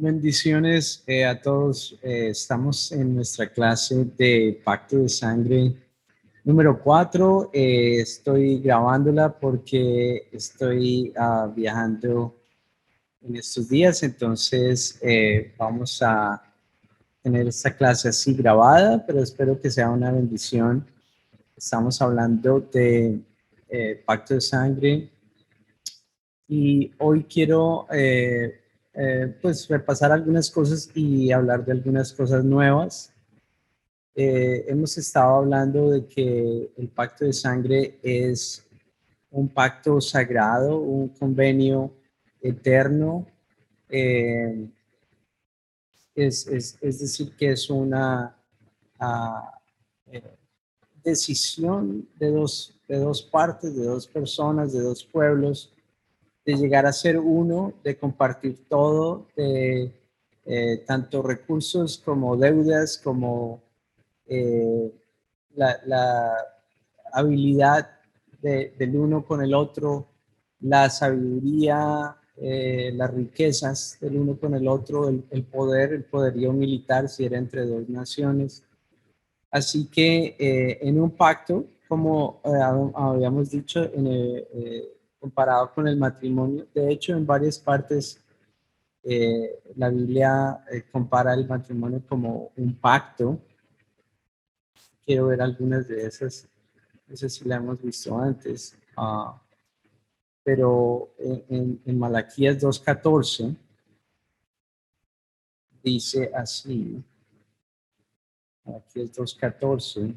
Bendiciones a todos. Estamos en nuestra clase de Pacto de Sangre número 4. Estoy grabándola porque estoy viajando en estos días, entonces vamos a tener esta clase así grabada, pero espero que sea una bendición. Estamos hablando de Pacto de Sangre y hoy quiero pues repasar algunas cosas y hablar de algunas cosas nuevas. Hemos estado hablando de que el pacto de sangre es un pacto sagrado, un convenio eterno. eh, es decir, que es una ah, eh, decisión de dos partes, de dos personas, de dos pueblos, de llegar a ser uno, de compartir todo, de tanto recursos como deudas, como eh, la habilidad del uno con el otro, la sabiduría, las riquezas del uno con el otro, el poderío militar si era entre dos naciones. Así que en un pacto, como habíamos dicho, comparado con el matrimonio, de hecho en varias partes la Biblia compara el matrimonio como un pacto. Quiero ver algunas de esas, no sé si la hemos visto antes, pero en Malaquías 2:14 dice así, Malaquías 2:14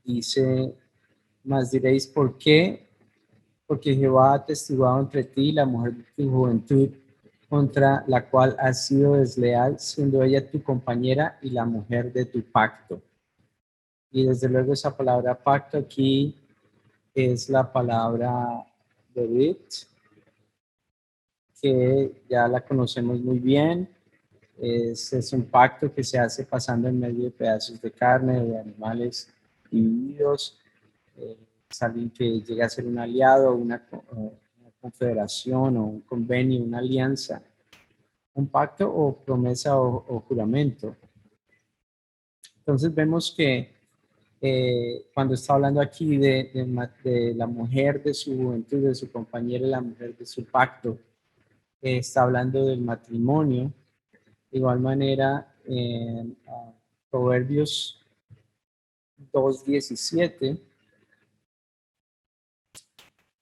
dice, mas diréis, ¿por qué? Porque Jehová ha testiguado entre ti la mujer de tu juventud, contra la cual has sido desleal, siendo ella tu compañera y la mujer de tu pacto. Y desde luego esa palabra pacto aquí es la palabra David, que ya la conocemos muy bien. Es un pacto que se hace pasando en medio de pedazos de carne, de animales divididos. Es alguien que llega a ser un aliado, una confederación o un convenio, una alianza, un pacto o promesa o juramento. Entonces vemos que cuando está hablando aquí de la mujer de su juventud, de su compañera y la mujer de su pacto, está hablando del matrimonio. De igual manera, en Proverbios 2:17,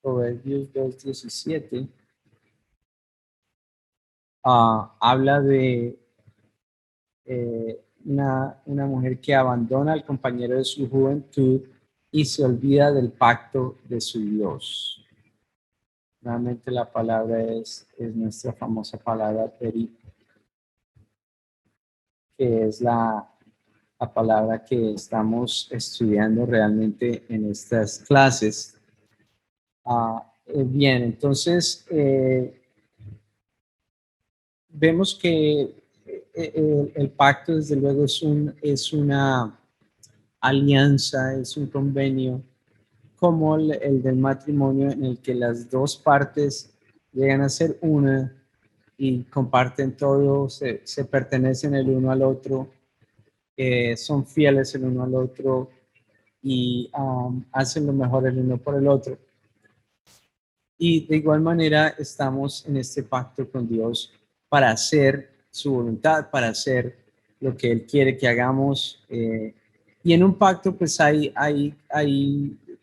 Proverbios 2:17, habla de una mujer que abandona al compañero de su juventud y se olvida del pacto de su Dios. Nuevamente la palabra es nuestra famosa palabra peri, que es la palabra que estamos estudiando realmente en estas clases. Bien, entonces vemos que el pacto desde luego es una alianza, es un convenio como el del matrimonio en el que las dos partes llegan a ser una y comparten todo, se pertenecen el uno al otro, son fieles el uno al otro y hacen lo mejor el uno por el otro. Y de igual manera estamos en este pacto con Dios para hacer su voluntad, para hacer lo que Él quiere que hagamos. Y en un pacto pues hay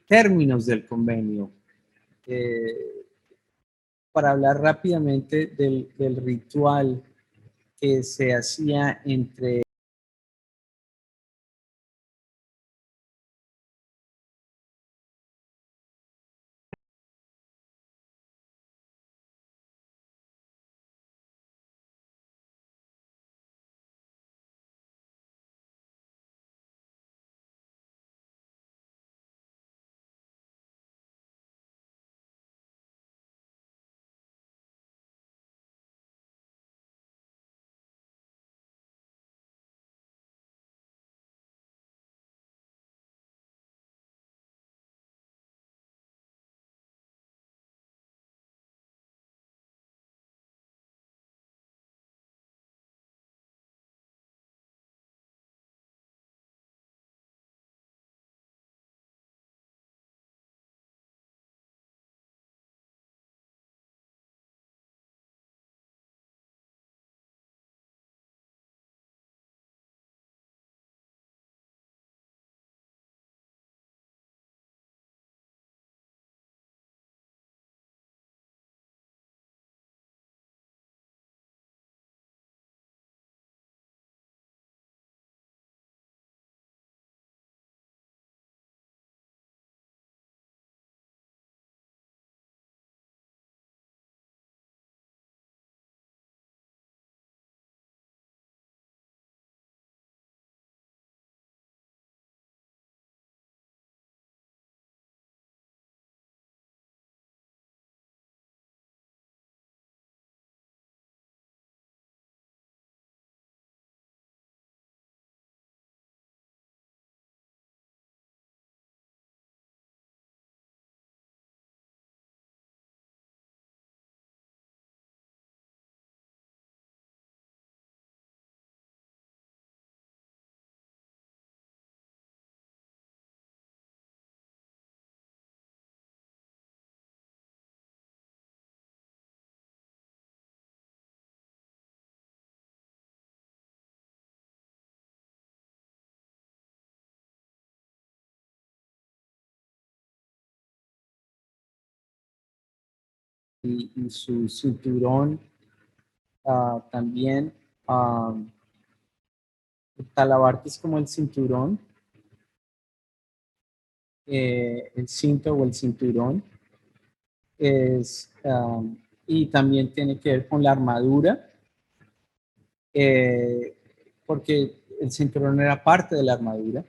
términos del convenio. Eh, para hablar rápidamente del ritual que se hacía entre y su cinturón también. El talabarte es como el cinturón, el cinto o el cinturón. Y también tiene que ver con la armadura, porque el cinturón era parte de la armadura.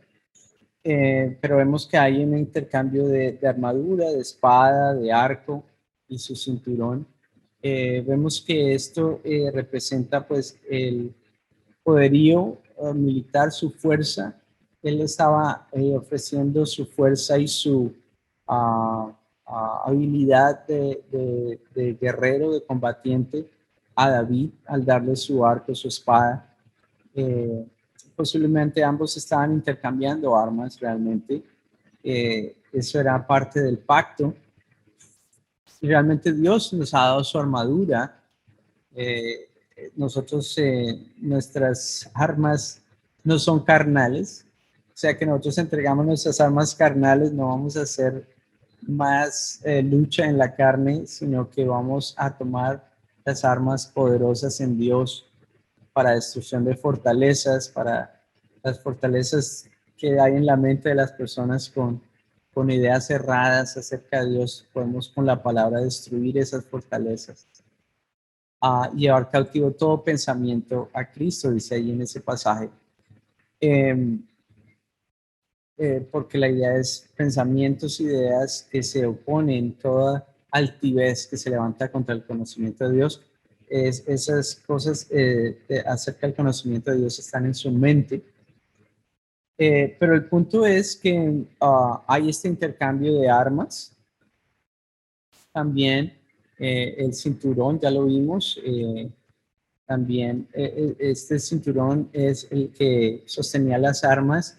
Pero vemos que hay un intercambio de armadura, de espada, de arco y su cinturón. Vemos que esto representa pues el poderío militar, su fuerza. Él estaba ofreciendo su fuerza y su habilidad de guerrero, de combatiente a David al darle su arco, su espada. Posiblemente ambos estaban intercambiando armas realmente. Eso era parte del pacto. Y realmente Dios nos ha dado su armadura. Eh, Nosotros, nuestras armas no son carnales. O sea que nosotros entregamos nuestras armas carnales, no vamos a hacer más lucha en la carne, sino que vamos a tomar las armas poderosas en Dios para destrucción de fortalezas, para las fortalezas que hay en la mente de las personas con ideas cerradas acerca de Dios. Podemos con la palabra destruir esas fortalezas. Llevar cautivo todo pensamiento a Cristo, dice ahí en ese pasaje. Porque la idea es pensamientos, ideas que se oponen, toda altivez que se levanta contra el conocimiento de Dios. Esas cosas acerca del conocimiento de Dios están en su mente. Pero el punto es que hay este intercambio de armas. También el cinturón, ya lo vimos. También este cinturón es el que sostenía las armas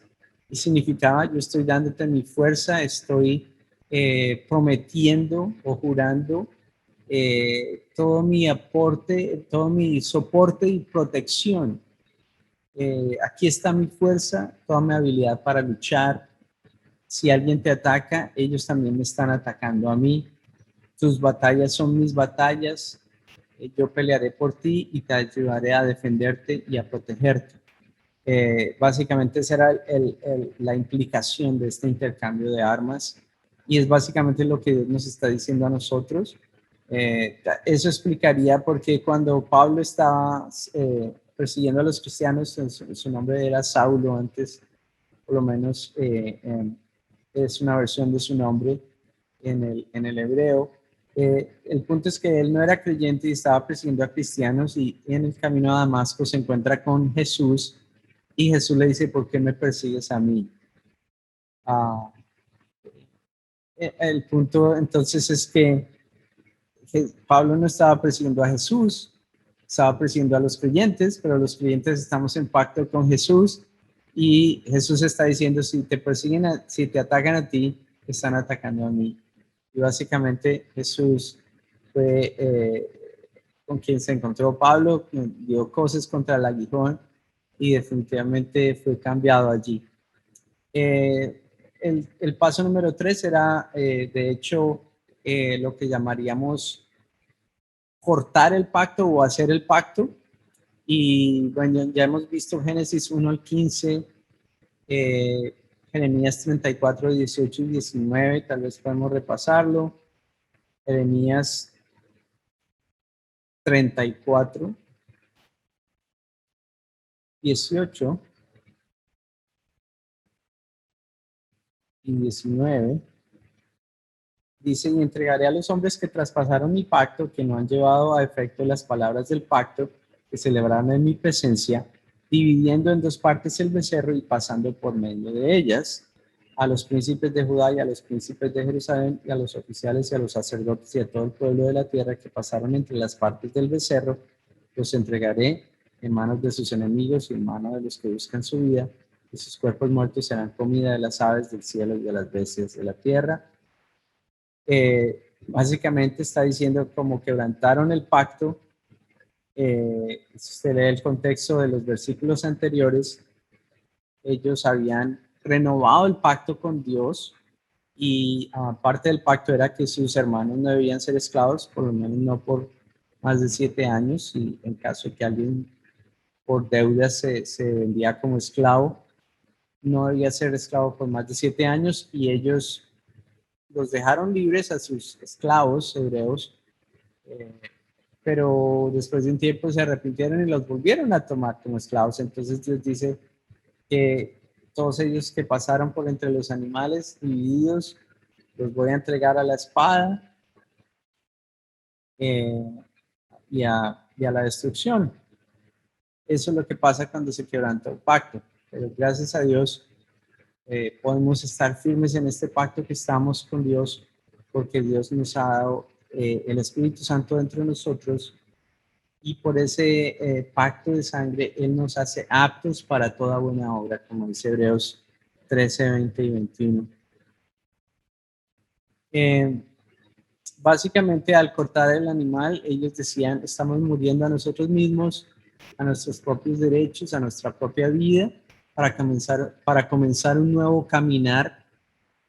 y significaba: yo estoy dándote mi fuerza, estoy prometiendo o jurando todo mi aporte, todo mi soporte y protección. Aquí está mi fuerza, toda mi habilidad para luchar. Si alguien te ataca, ellos también me están atacando a mí. Tus batallas son mis batallas. Yo pelearé por ti y te ayudaré a defenderte y a protegerte. Básicamente esa era la implicación de este intercambio de armas, y es básicamente lo que Dios nos está diciendo a nosotros. Eso explicaría por qué cuando Pablo estaba persiguiendo a los cristianos, su nombre era Saulo antes, por lo menos es una versión de su nombre en el hebreo. El punto es que él no era creyente y estaba persiguiendo a cristianos, y en el camino a Damasco se encuentra con Jesús y Jesús le dice: ¿por qué me persigues a mí? El punto entonces es que Pablo no estaba persiguiendo a Jesús, estaba persiguiendo a los creyentes, pero los creyentes estamos en pacto con Jesús, y Jesús está diciendo: si te persiguen, si te atacan a ti, están atacando a mí. Y básicamente Jesús fue con quien se encontró Pablo, quien dio cosas contra el aguijón, y definitivamente fue cambiado allí. El paso número 3 era, de hecho, lo que llamaríamos cortar el pacto o hacer el pacto. Y bueno, ya hemos visto Génesis 1 al 15, Jeremías 34, 18 y 19, tal vez podemos repasarlo. Jeremías 34, 18 y 19. Dice: y entregaré a los hombres que traspasaron mi pacto, que no han llevado a efecto las palabras del pacto que celebraron en mi presencia, dividiendo en dos partes el becerro y pasando por medio de ellas, a los príncipes de Judá y a los príncipes de Jerusalén y a los oficiales y a los sacerdotes y a todo el pueblo de la tierra que pasaron entre las partes del becerro, los entregaré en manos de sus enemigos y en manos de los que buscan su vida, y sus cuerpos muertos serán comida de las aves del cielo y de las bestias de la tierra. Básicamente está diciendo como quebrantaron el pacto. Si usted lee el contexto de los versículos anteriores, ellos habían renovado el pacto con Dios, y parte del pacto era que sus hermanos no debían ser esclavos, por lo menos no por más de 7 años, y en caso de que alguien por deuda se vendía como esclavo, no debía ser esclavo por más de 7 años, y ellos los dejaron libres a sus esclavos hebreos, eh, pero después de un tiempo se arrepintieron y los volvieron a tomar como esclavos. Entonces Dios dice que todos ellos que pasaron por entre los animales divididos, los voy a entregar a la espada eh, y a la destrucción. Eso es lo que pasa cuando se quebranta el pacto. Pero gracias a Dios podemos estar firmes en este pacto que estamos con Dios, porque Dios nos ha dado el Espíritu Santo dentro de nosotros, y por ese pacto de sangre Él nos hace aptos para toda buena obra, como dice Hebreos 13, 20 y 21. Básicamente, al cortar el animal, ellos decían, estamos muriendo a nosotros mismos, a nuestros propios derechos, a nuestra propia vida, para comenzar un nuevo caminar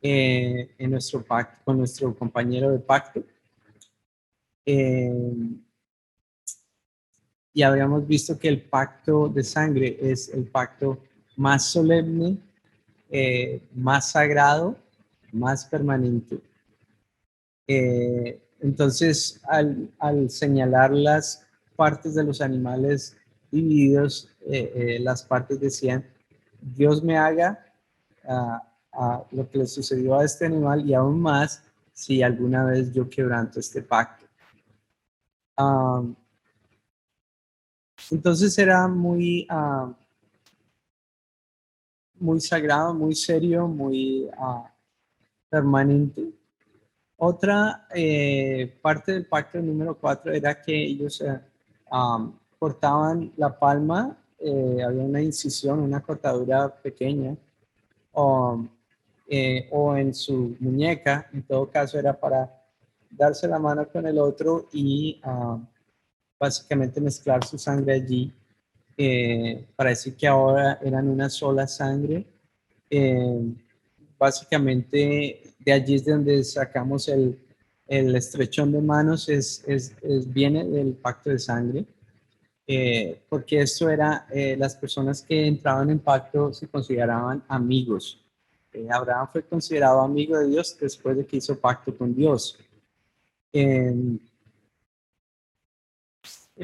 en nuestro pacto, con nuestro compañero de pacto. Y habíamos visto que el pacto de sangre es el pacto más solemne, más sagrado, más permanente. Entonces, al señalar las partes de los animales divididos, las partes decían, Dios me haga lo que le sucedió a este animal, y aún más si alguna vez yo quebranto este pacto. Entonces era muy sagrado, muy serio, muy permanente. Otra parte del pacto número 4 era que ellos cortaban la palma, había una incisión, una cortadura pequeña, o en su muñeca. En todo caso era para darse la mano con el otro y básicamente mezclar su sangre allí, para decir que ahora eran una sola sangre. Básicamente de allí es de donde sacamos el estrechón de manos, viene del pacto de sangre, porque esto era, las personas que entraban en pacto se consideraban amigos. Abraham fue considerado amigo de Dios después de que hizo pacto con Dios.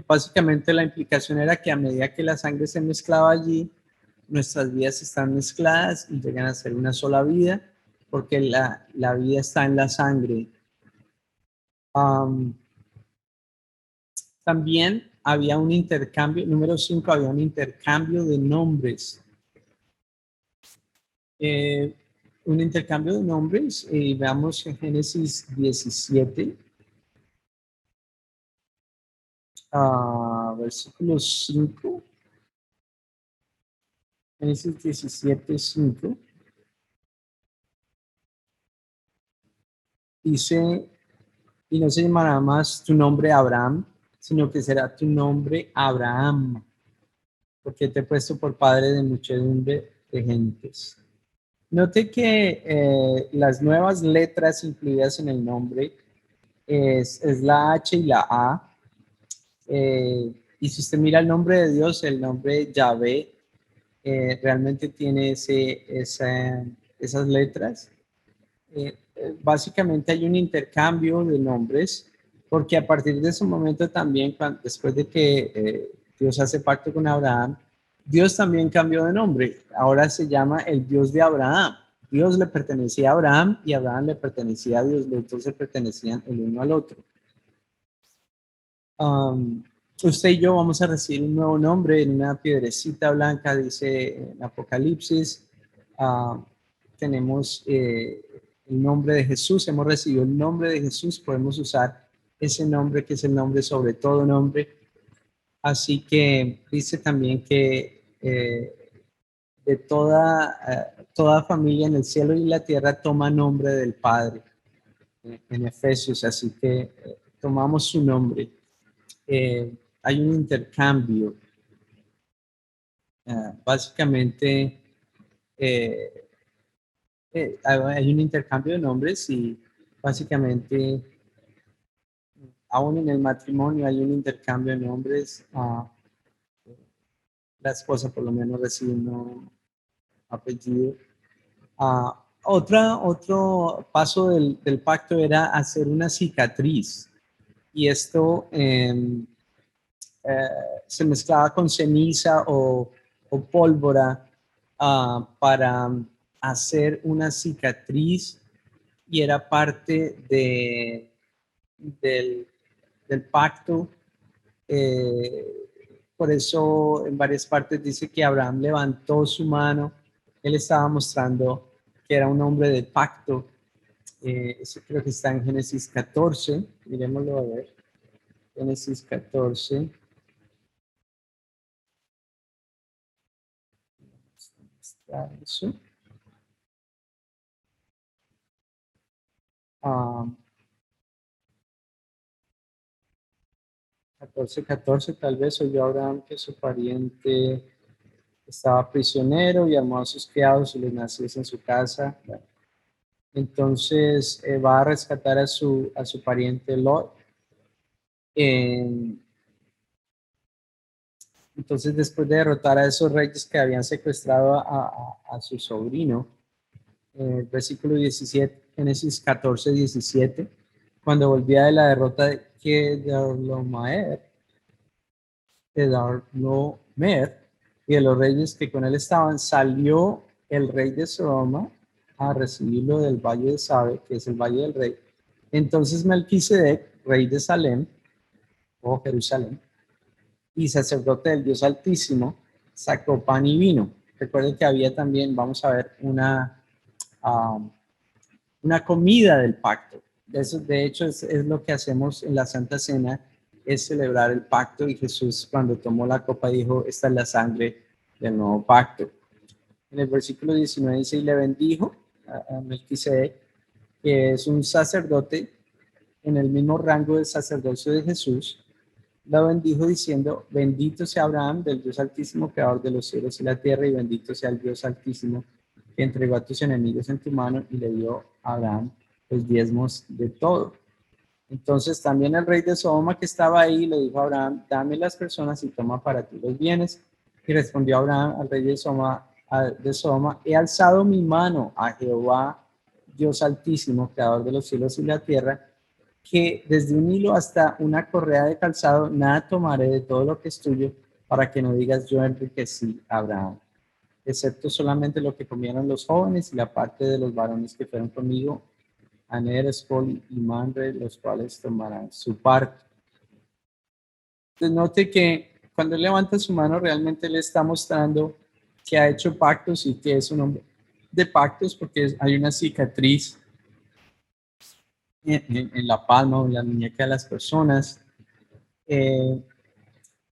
Básicamente la implicación era que a medida que la sangre se mezclaba allí, nuestras vidas están mezcladas y llegan a ser una sola vida, porque la vida está en la sangre. También había un intercambio, número 5, había un intercambio de nombres. Un intercambio de nombres, veamos en Génesis 17, versículo 5. Génesis 17, 5. Dice, y no se llamará más tu nombre Abraham, sino que será tu nombre Abraham, porque te he puesto por padre de muchedumbre de gentes. Note que las nuevas letras incluidas en el nombre es la H y la A. Y si usted mira el nombre de Dios, el nombre Yahvé, realmente tiene esas letras. Básicamente hay un intercambio de nombres, porque a partir de ese momento también, después de que Dios hace pacto con Abraham, Dios también cambió de nombre. Ahora se llama el Dios de Abraham. Dios le pertenecía a Abraham y Abraham le pertenecía a Dios. Los dos se pertenecían el uno al otro. Usted y yo vamos a recibir un nuevo nombre en una piedrecita blanca, dice en Apocalipsis. Tenemos el nombre de Jesús, hemos recibido el nombre de Jesús, podemos usar ese nombre que es el nombre sobre todo nombre. Así que dice también que de toda familia en el cielo y la tierra toma nombre del Padre, en Efesios, así que tomamos su nombre. Hay un intercambio. Básicamente, hay un intercambio de nombres y básicamente aún en el matrimonio hay un intercambio de nombres. La esposa por lo menos recibe un apellido. Otro paso del pacto era hacer una cicatriz y esto se mezclaba con ceniza o pólvora para hacer una cicatriz y era parte del, del pacto. Por eso en varias partes dice que Abraham levantó su mano. Él estaba mostrando que era un hombre de pacto. Eso creo que está en Génesis 14. Miremoslo a ver. Génesis 14. Está eso. 14:14 tal vez oyó Abraham que su pariente estaba prisionero y armó a sus criados y les naciese en su casa. Entonces va a rescatar a su pariente Lot. Entonces, después de derrotar a esos reyes que habían secuestrado a su sobrino, versículo 17, Génesis 14:17, cuando volvía de la derrota de Kedorlaomer y de los reyes que con él estaban, salió el rey de Sodoma a recibirlo del valle de Sabe, que es el valle del rey. Entonces Melquisedec, rey de Salem, o Jerusalén, y sacerdote del Dios Altísimo, sacó pan y vino. Recuerden que había también, vamos a ver, una comida del pacto. Eso, de hecho, es lo que hacemos en la Santa Cena, es celebrar el pacto, y Jesús cuando tomó la copa dijo, esta es la sangre del nuevo pacto. En el versículo 19 dice, y le bendijo a Melquisedec, que es un sacerdote en el mismo rango del sacerdocio de Jesús, la bendijo diciendo, bendito sea Abraham del Dios Altísimo, creador de los cielos y la tierra, y bendito sea el Dios Altísimo, que entregó a tus enemigos en tu mano y le dio a Abraham los diezmos de todo. Entonces también el rey de Sodoma que estaba ahí le dijo a Abraham, dame las personas y toma para ti los bienes. Y respondió Abraham al rey de Sodoma, he alzado mi mano a Jehová, Dios Altísimo, creador de los cielos y la tierra, que desde un hilo hasta una correa de calzado, nada tomaré de todo lo que es tuyo, para que no digas yo enriquecí a Abraham, excepto solamente lo que comieron los jóvenes y la parte de los varones que fueron conmigo, Aner, Escol y Manre, los cuales tomarán su parte. Entonces note que cuando él levanta su mano, realmente le está mostrando que ha hecho pactos y que es un hombre de pactos, porque hay una cicatriz en la palma o en la muñeca de las personas.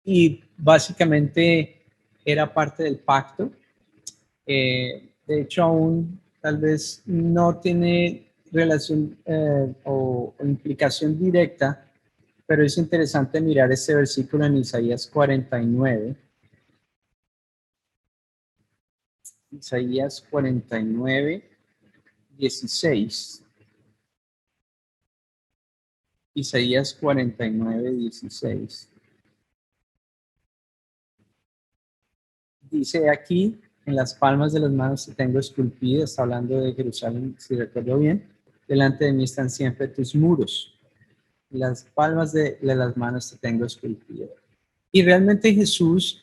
Y básicamente era parte del pacto. De hecho, aún tal vez no tiene relación o implicación directa, pero es interesante mirar este versículo en Isaías 49. Isaías 49, 16. Isaías 49, 16. Dice aquí, en las palmas de las manos te tengo esculpido, está hablando de Jerusalén, si recuerdo bien, delante de mí están siempre tus muros, las palmas de las manos te tengo esculpido. Y realmente Jesús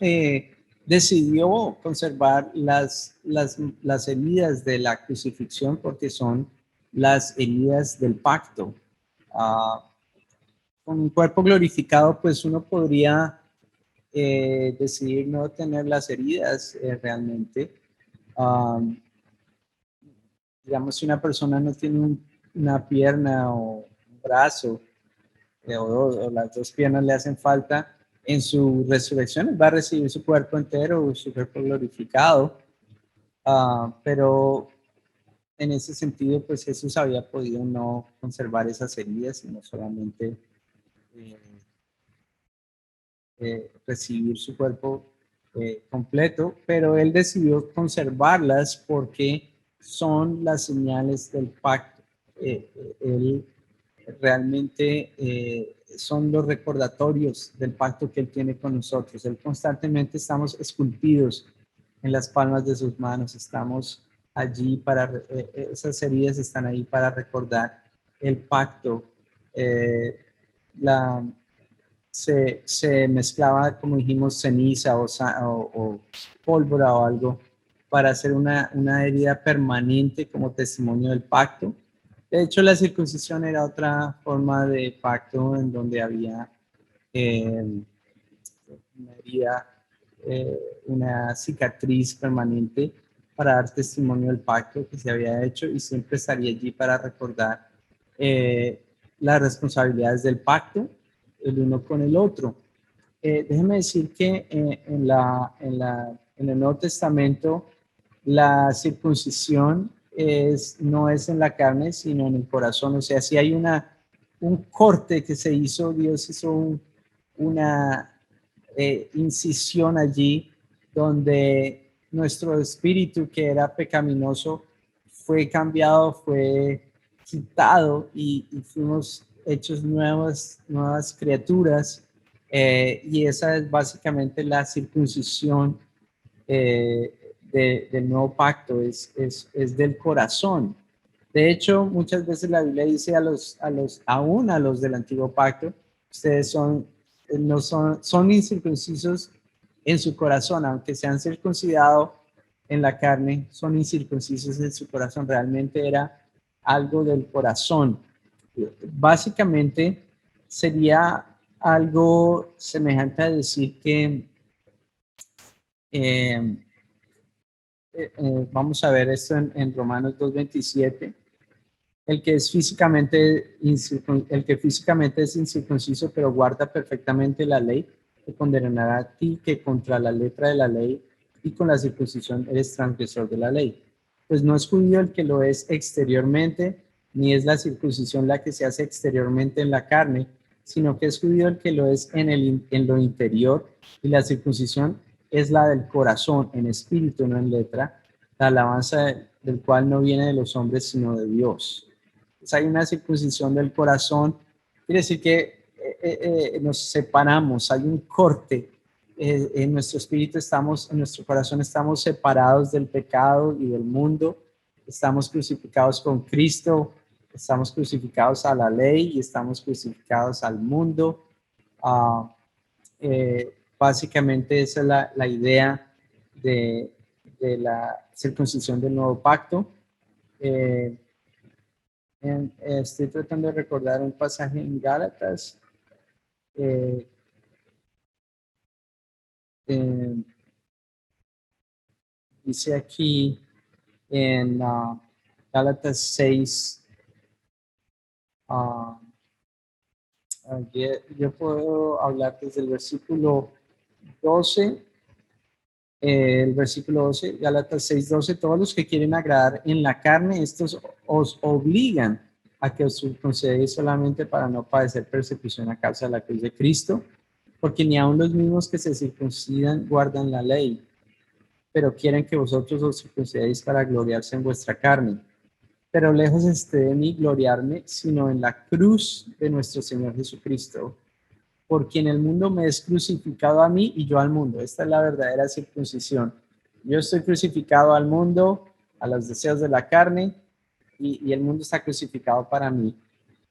decidió conservar las heridas de la crucifixión porque son las heridas del pacto. Con un cuerpo glorificado, pues uno podría decidir no tener las heridas realmente. Um, digamos, si una persona no tiene una pierna o un brazo, o las dos piernas le hacen falta, en su resurrección va a recibir su cuerpo entero, su cuerpo glorificado. Pero en ese sentido, pues Jesús había podido no conservar esas heridas, sino solamente eh, recibir su cuerpo completo, pero él decidió conservarlas porque son las señales del pacto. Él realmente son los recordatorios del pacto que Él tiene con nosotros. Él constantemente estamos esculpidos en las palmas de sus manos, estamos allí para, esas heridas están ahí para recordar el pacto. La, se mezclaba, como dijimos, ceniza o pólvora o algo para hacer una herida permanente como testimonio del pacto. De hecho, la circuncisión era otra forma de pacto en donde había una herida, una cicatriz permanente para dar testimonio del pacto que se había hecho y siempre estaría allí para recordar las responsabilidades del pacto el uno con el otro. Déjeme decir que en el Nuevo Testamento la circuncisión no es en la carne, sino en el corazón. O sea, si hay un corte que se hizo, Dios hizo una incisión allí donde nuestro espíritu que era pecaminoso fue cambiado, fue quitado y fuimos hechos nuevas criaturas. Y esa es básicamente la circuncisión del nuevo pacto, es del corazón. De hecho, muchas veces la Biblia dice aún a los del antiguo pacto, ustedes son incircuncisos en su corazón, aunque se han circuncidado en la carne, son incircuncisos en su corazón. Realmente era algo del corazón. Básicamente sería algo semejante a decir que vamos a ver esto en Romanos 2:27. El que físicamente es incircunciso, pero guarda perfectamente la ley, te condenará a ti que contra la letra de la ley y con la circuncisión eres transgresor de la ley. Pues no es judío el que lo es exteriormente, ni es la circuncisión la que se hace exteriormente en la carne, sino que es judío el que lo es en lo interior, y la circuncisión es la del corazón, en espíritu, no en letra, la alabanza del cual no viene de los hombres, sino de Dios. Pues hay una circuncisión del corazón, quiere decir que nos separamos, hay un corte. En nuestro espíritu en nuestro corazón estamos separados del pecado y del mundo, estamos crucificados con Cristo, estamos crucificados a la ley y estamos crucificados al mundo. Uh, Básicamente esa es la idea de la circuncisión del nuevo pacto. Estoy tratando de recordar un pasaje en Gálatas. Dice aquí en Gálatas 6, yo puedo hablar desde el versículo 12, Gálatas 6:12, todos los que quieren agradar en la carne, estos os obligan a que os circuncidéis solamente para no padecer persecución a causa de la cruz de Cristo, porque ni aun los mismos que se circuncidan guardan la ley, pero quieren que vosotros os circuncidéis para gloriarse en vuestra carne. Pero lejos esté de mí gloriarme, sino en la cruz de nuestro Señor Jesucristo, por quien el mundo me es crucificado a mí y yo al mundo. Esta es la verdadera circuncisión. Yo estoy crucificado al mundo, a los deseos de la carne, y el mundo está crucificado para mí.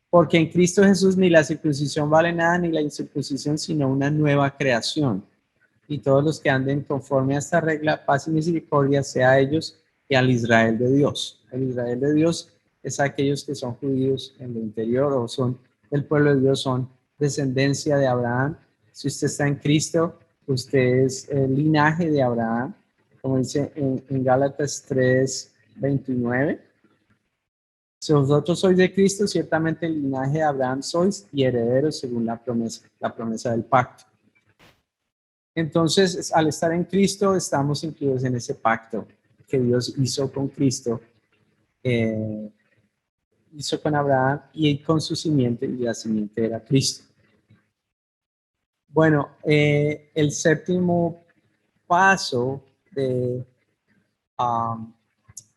Porque en Cristo Jesús ni la circuncisión vale nada, ni la incircuncisión, sino una nueva creación. Y todos los que anden conforme a esta regla, paz y misericordia sea a ellos y al Israel de Dios. El Israel de Dios es aquellos que son judíos en lo interior o son del pueblo de Dios, son descendencia de Abraham. Si usted está en Cristo, usted es el linaje de Abraham, como dice en Gálatas 3:29. Si vosotros sois de Cristo, ciertamente el linaje de Abraham sois y herederos según la promesa del pacto. Entonces, al estar en Cristo, estamos incluidos en ese pacto que Dios hizo con Cristo, hizo con Abraham y con su simiente, y la simiente era Cristo. Bueno, el séptimo paso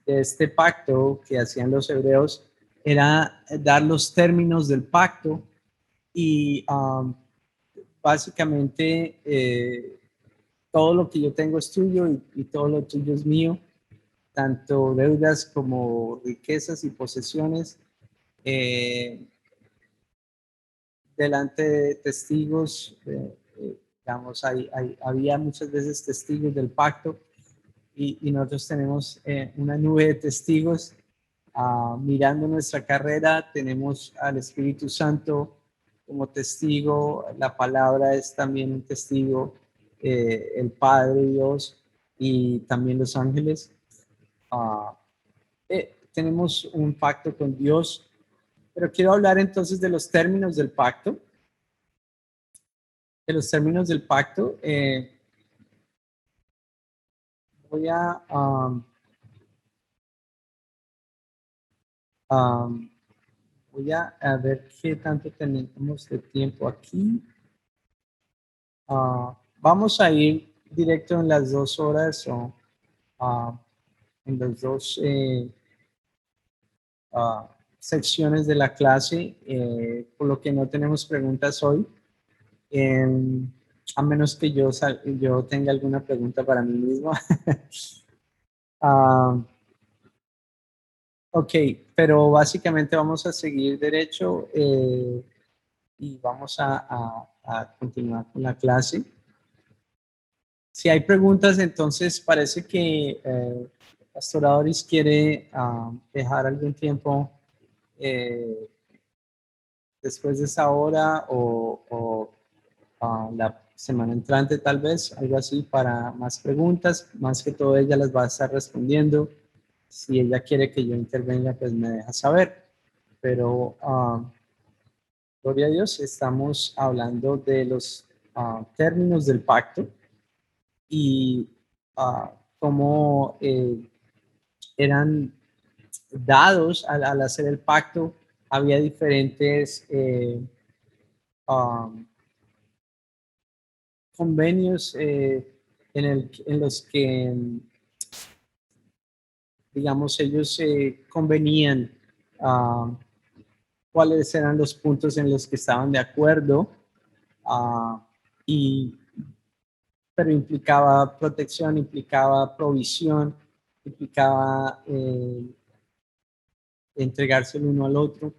de este pacto que hacían los hebreos era dar los términos del pacto y básicamente todo lo que yo tengo es tuyo y todo lo tuyo es mío, tanto deudas como riquezas y posesiones, delante de testigos, digamos, había muchas veces testigos del pacto y nosotros tenemos una nube de testigos mirando nuestra carrera, tenemos al Espíritu Santo como testigo, la palabra es también un testigo, el Padre Dios y también los ángeles. Tenemos un pacto con Dios, pero quiero hablar entonces de los términos del pacto. De los términos del pacto, voy um, voy a ver qué tanto tenemos de tiempo aquí. Vamos a ir directo en las 2 horas o en las dos secciones de la clase, por lo que no tenemos preguntas hoy. A menos que yo tenga alguna pregunta para mí mismo. Ok, pero básicamente vamos a seguir derecho y vamos a continuar con la clase. Si hay preguntas, entonces parece que Pastor Adoris quiere dejar algún tiempo después de esa hora o la semana entrante tal vez, algo así, para más preguntas. Más que todo ella las va a estar respondiendo. Si ella quiere que yo intervenga, pues me deja saber. Pero gloria a Dios, estamos hablando de los términos del pacto y cómo eran dados al hacer el pacto. Había diferentes convenios en los que, digamos, ellos convenían cuáles eran los puntos en los que estaban de acuerdo, pero implicaba protección, implicaba provisión, implicaba entregarse el uno al otro.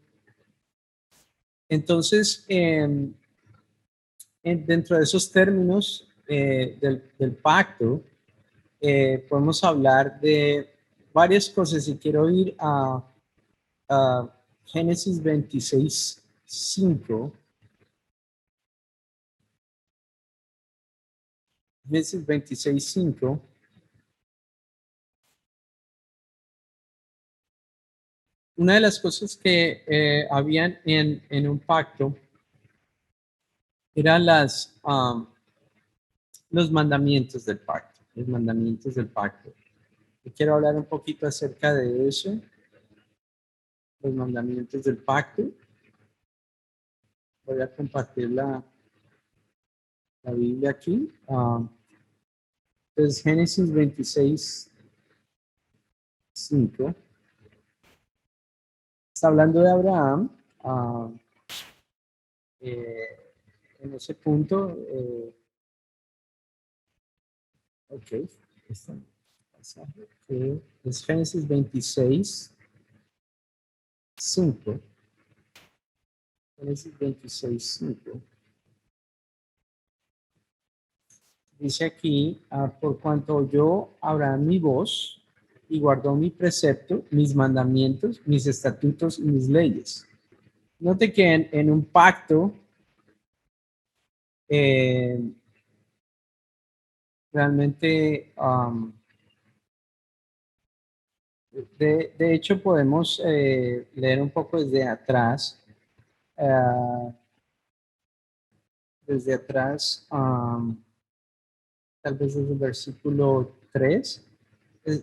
Entonces, dentro de esos términos del pacto, podemos hablar de varias cosas y quiero ir a Génesis 26:5. Génesis 26:5. Una de las cosas que habían en un pacto eran los mandamientos del pacto. Los mandamientos del pacto. Y quiero hablar un poquito acerca de eso. Los mandamientos del pacto. Voy a compartir la Biblia aquí. Entonces, Génesis 26:5. Está hablando de Abraham. En ese punto, ok, este pasaje que es Génesis 26:5. Génesis 26:5. Dice aquí, por cuanto oyó Abraham mi voz y guardó mi precepto, mis mandamientos, mis estatutos y mis leyes. Note que en un pacto, realmente, de hecho, podemos leer un poco desde atrás. Tal vez desde el versículo 3.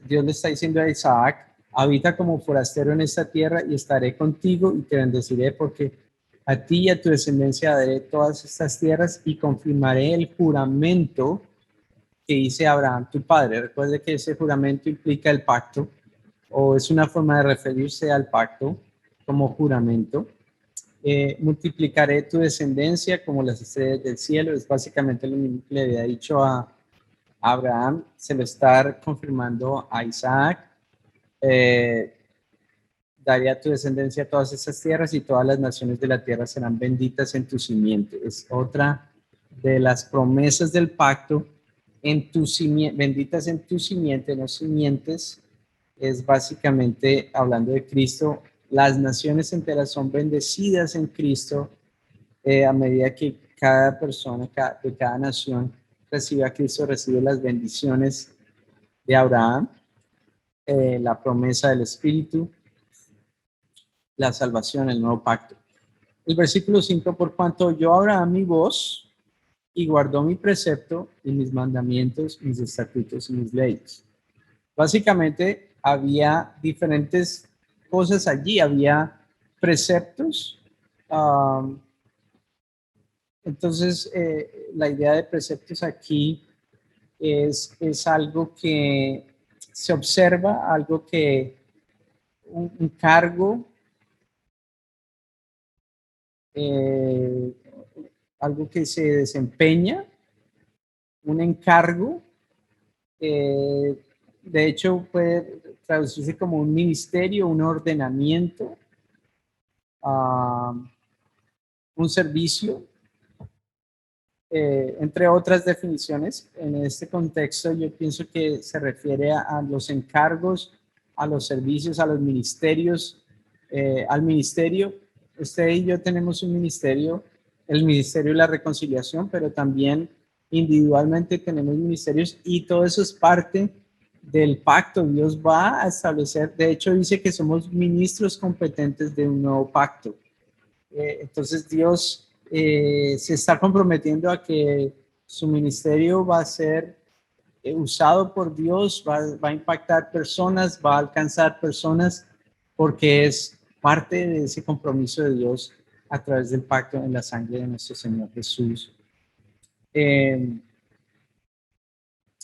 Dios le está diciendo a Isaac: habita como forastero en esta tierra y estaré contigo y te bendeciré, porque a ti y a tu descendencia daré todas estas tierras y confirmaré el juramento que hice a Abraham tu padre. Recuerde que ese juramento implica el pacto o es una forma de referirse al pacto como juramento. Multiplicaré tu descendencia como las estrellas del cielo, es básicamente lo mismo que le había dicho a Abraham, se lo está confirmando a Isaac. Daría a tu descendencia todas esas tierras y todas las naciones de la tierra serán benditas en tu simiente. Es otra de las promesas del pacto, en tu simiente, benditas en tu simiente, no simientes, es básicamente hablando de Cristo. Las naciones enteras son bendecidas en Cristo a medida que cada persona de cada nación recibe a Cristo, recibe las bendiciones de Abraham, la promesa del Espíritu, la salvación, el nuevo pacto. El versículo 5, por cuanto yo Abraham mi voz y guardó mi precepto y mis mandamientos, mis estatutos y mis leyes. Básicamente había diferentes cosas allí, había preceptos. Entonces, la idea de preceptos aquí es algo que se observa, algo que un cargo, algo que se desempeña, un encargo, de hecho puede traducirse como un ministerio, un ordenamiento, un servicio, entre otras definiciones. En este contexto yo pienso que se refiere a los encargos, a los servicios, a los ministerios, al ministerio. Usted y yo tenemos un ministerio, el ministerio de la reconciliación, pero también individualmente tenemos ministerios y todo eso es parte del pacto. Dios va a establecer, de hecho dice que somos ministros competentes de un nuevo pacto. Entonces Dios se está comprometiendo a que su ministerio va a ser usado por Dios, va a impactar personas, va a alcanzar personas, porque es parte de ese compromiso de Dios a través del pacto en la sangre de nuestro Señor Jesús.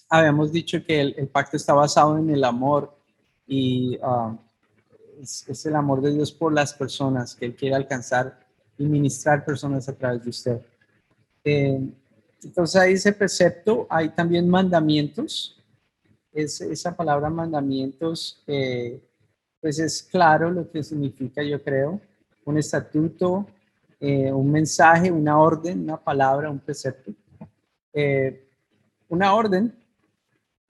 Habíamos dicho que el pacto está basado en el amor y es el amor de Dios por las personas que Él quiere alcanzar y ministrar personas a través de usted. Entonces ahí dice precepto, hay también mandamientos. Esa palabra mandamientos, pues es claro lo que significa, yo creo, un estatuto, un mensaje, una orden, una palabra, un precepto. Una orden,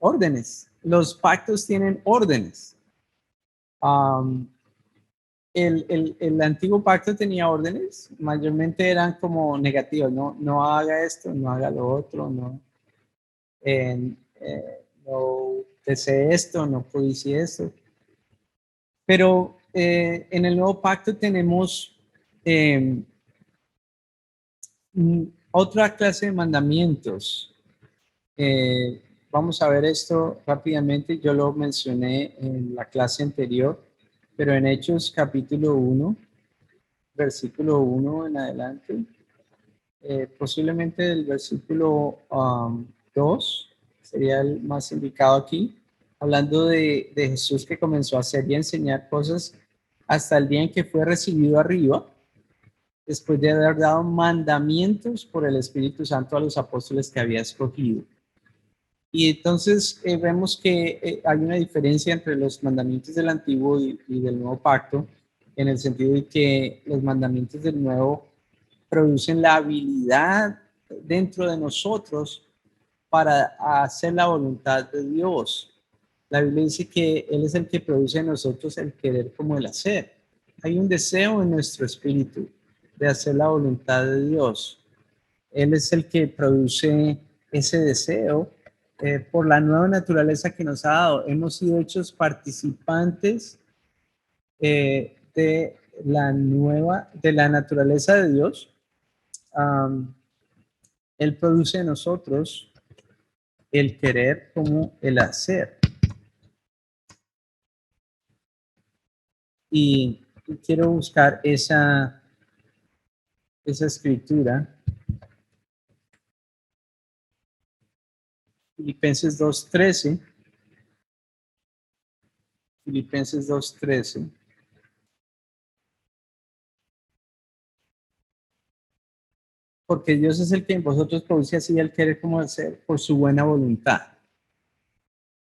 órdenes. Los pactos tienen órdenes. El antiguo pacto tenía órdenes, mayormente eran como negativos, no haga esto, no haga lo otro, no desee esto, no codicie esto. Pero en el nuevo pacto tenemos otra clase de mandamientos. Vamos a ver esto rápidamente, yo lo mencioné en la clase anterior, pero en Hechos capítulo 1, versículo 1 en adelante, posiblemente el versículo 2 sería el más indicado aquí, hablando de Jesús que comenzó a hacer y a enseñar cosas hasta el día en que fue recibido arriba, después de haber dado mandamientos por el Espíritu Santo a los apóstoles que había escogido. Y entonces vemos que hay una diferencia entre los mandamientos del antiguo y del nuevo pacto, en el sentido de que los mandamientos del nuevo producen la habilidad dentro de nosotros para hacer la voluntad de Dios. La Biblia dice que Él es el que produce en nosotros el querer como el hacer. Hay un deseo en nuestro espíritu de hacer la voluntad de Dios. Él es el que produce ese deseo por la nueva naturaleza que nos ha dado. Hemos sido hechos participantes de la naturaleza de Dios. Él produce en nosotros el querer como el hacer. Y quiero buscar esa escritura. Filipenses 2:13. Filipenses 2:13. Porque Dios es el que en vosotros produce así el querer como hacer por su buena voluntad.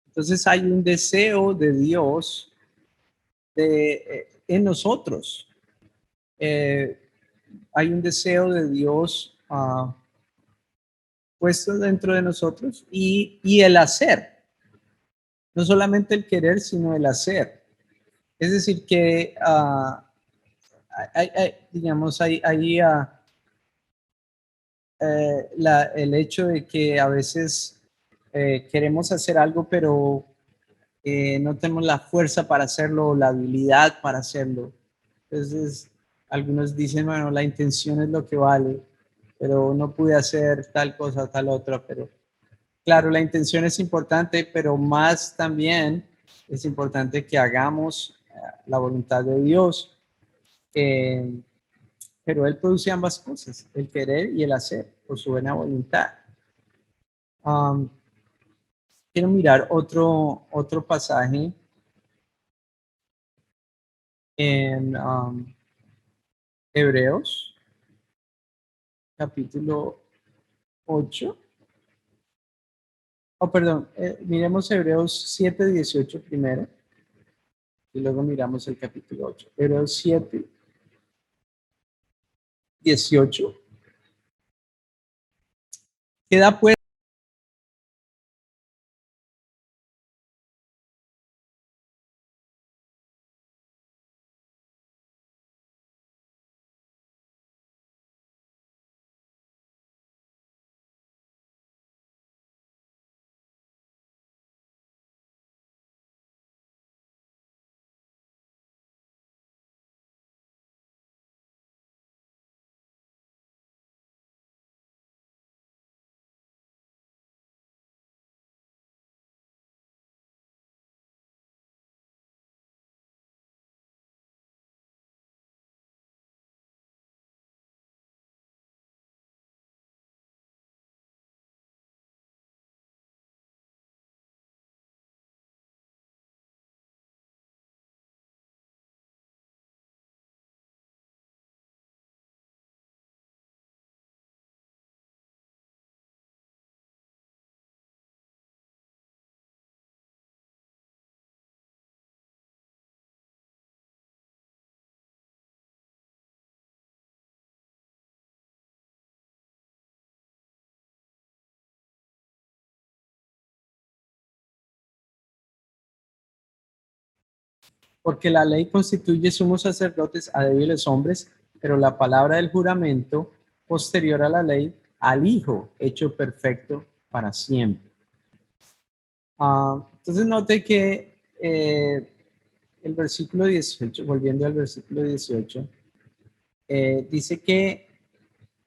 Entonces hay un deseo de Dios en nosotros. Hay un deseo de Dios puesto dentro de nosotros y el hacer. No solamente el querer, sino el hacer. Es decir, que digamos, hay el hecho de que a veces queremos hacer algo, pero no tenemos la fuerza para hacerlo, la habilidad para hacerlo. Entonces, algunos dicen, bueno, la intención es lo que vale, pero no pude hacer tal cosa, tal otra. Pero claro, la intención es importante, pero más también es importante que hagamos la voluntad de Dios. Pero Él produce ambas cosas, el querer y el hacer, por su buena voluntad. Quiero mirar otro pasaje en Hebreos, capítulo 8. Oh, perdón, miremos Hebreos 7:18 primero y luego miramos el capítulo 8. Hebreos 7:18. Queda pues porque la ley constituye sumos sacerdotes a débiles hombres, pero la palabra del juramento posterior a la ley, al Hijo, hecho perfecto para siempre. Entonces note que el versículo 18, volviendo al versículo 18, dice que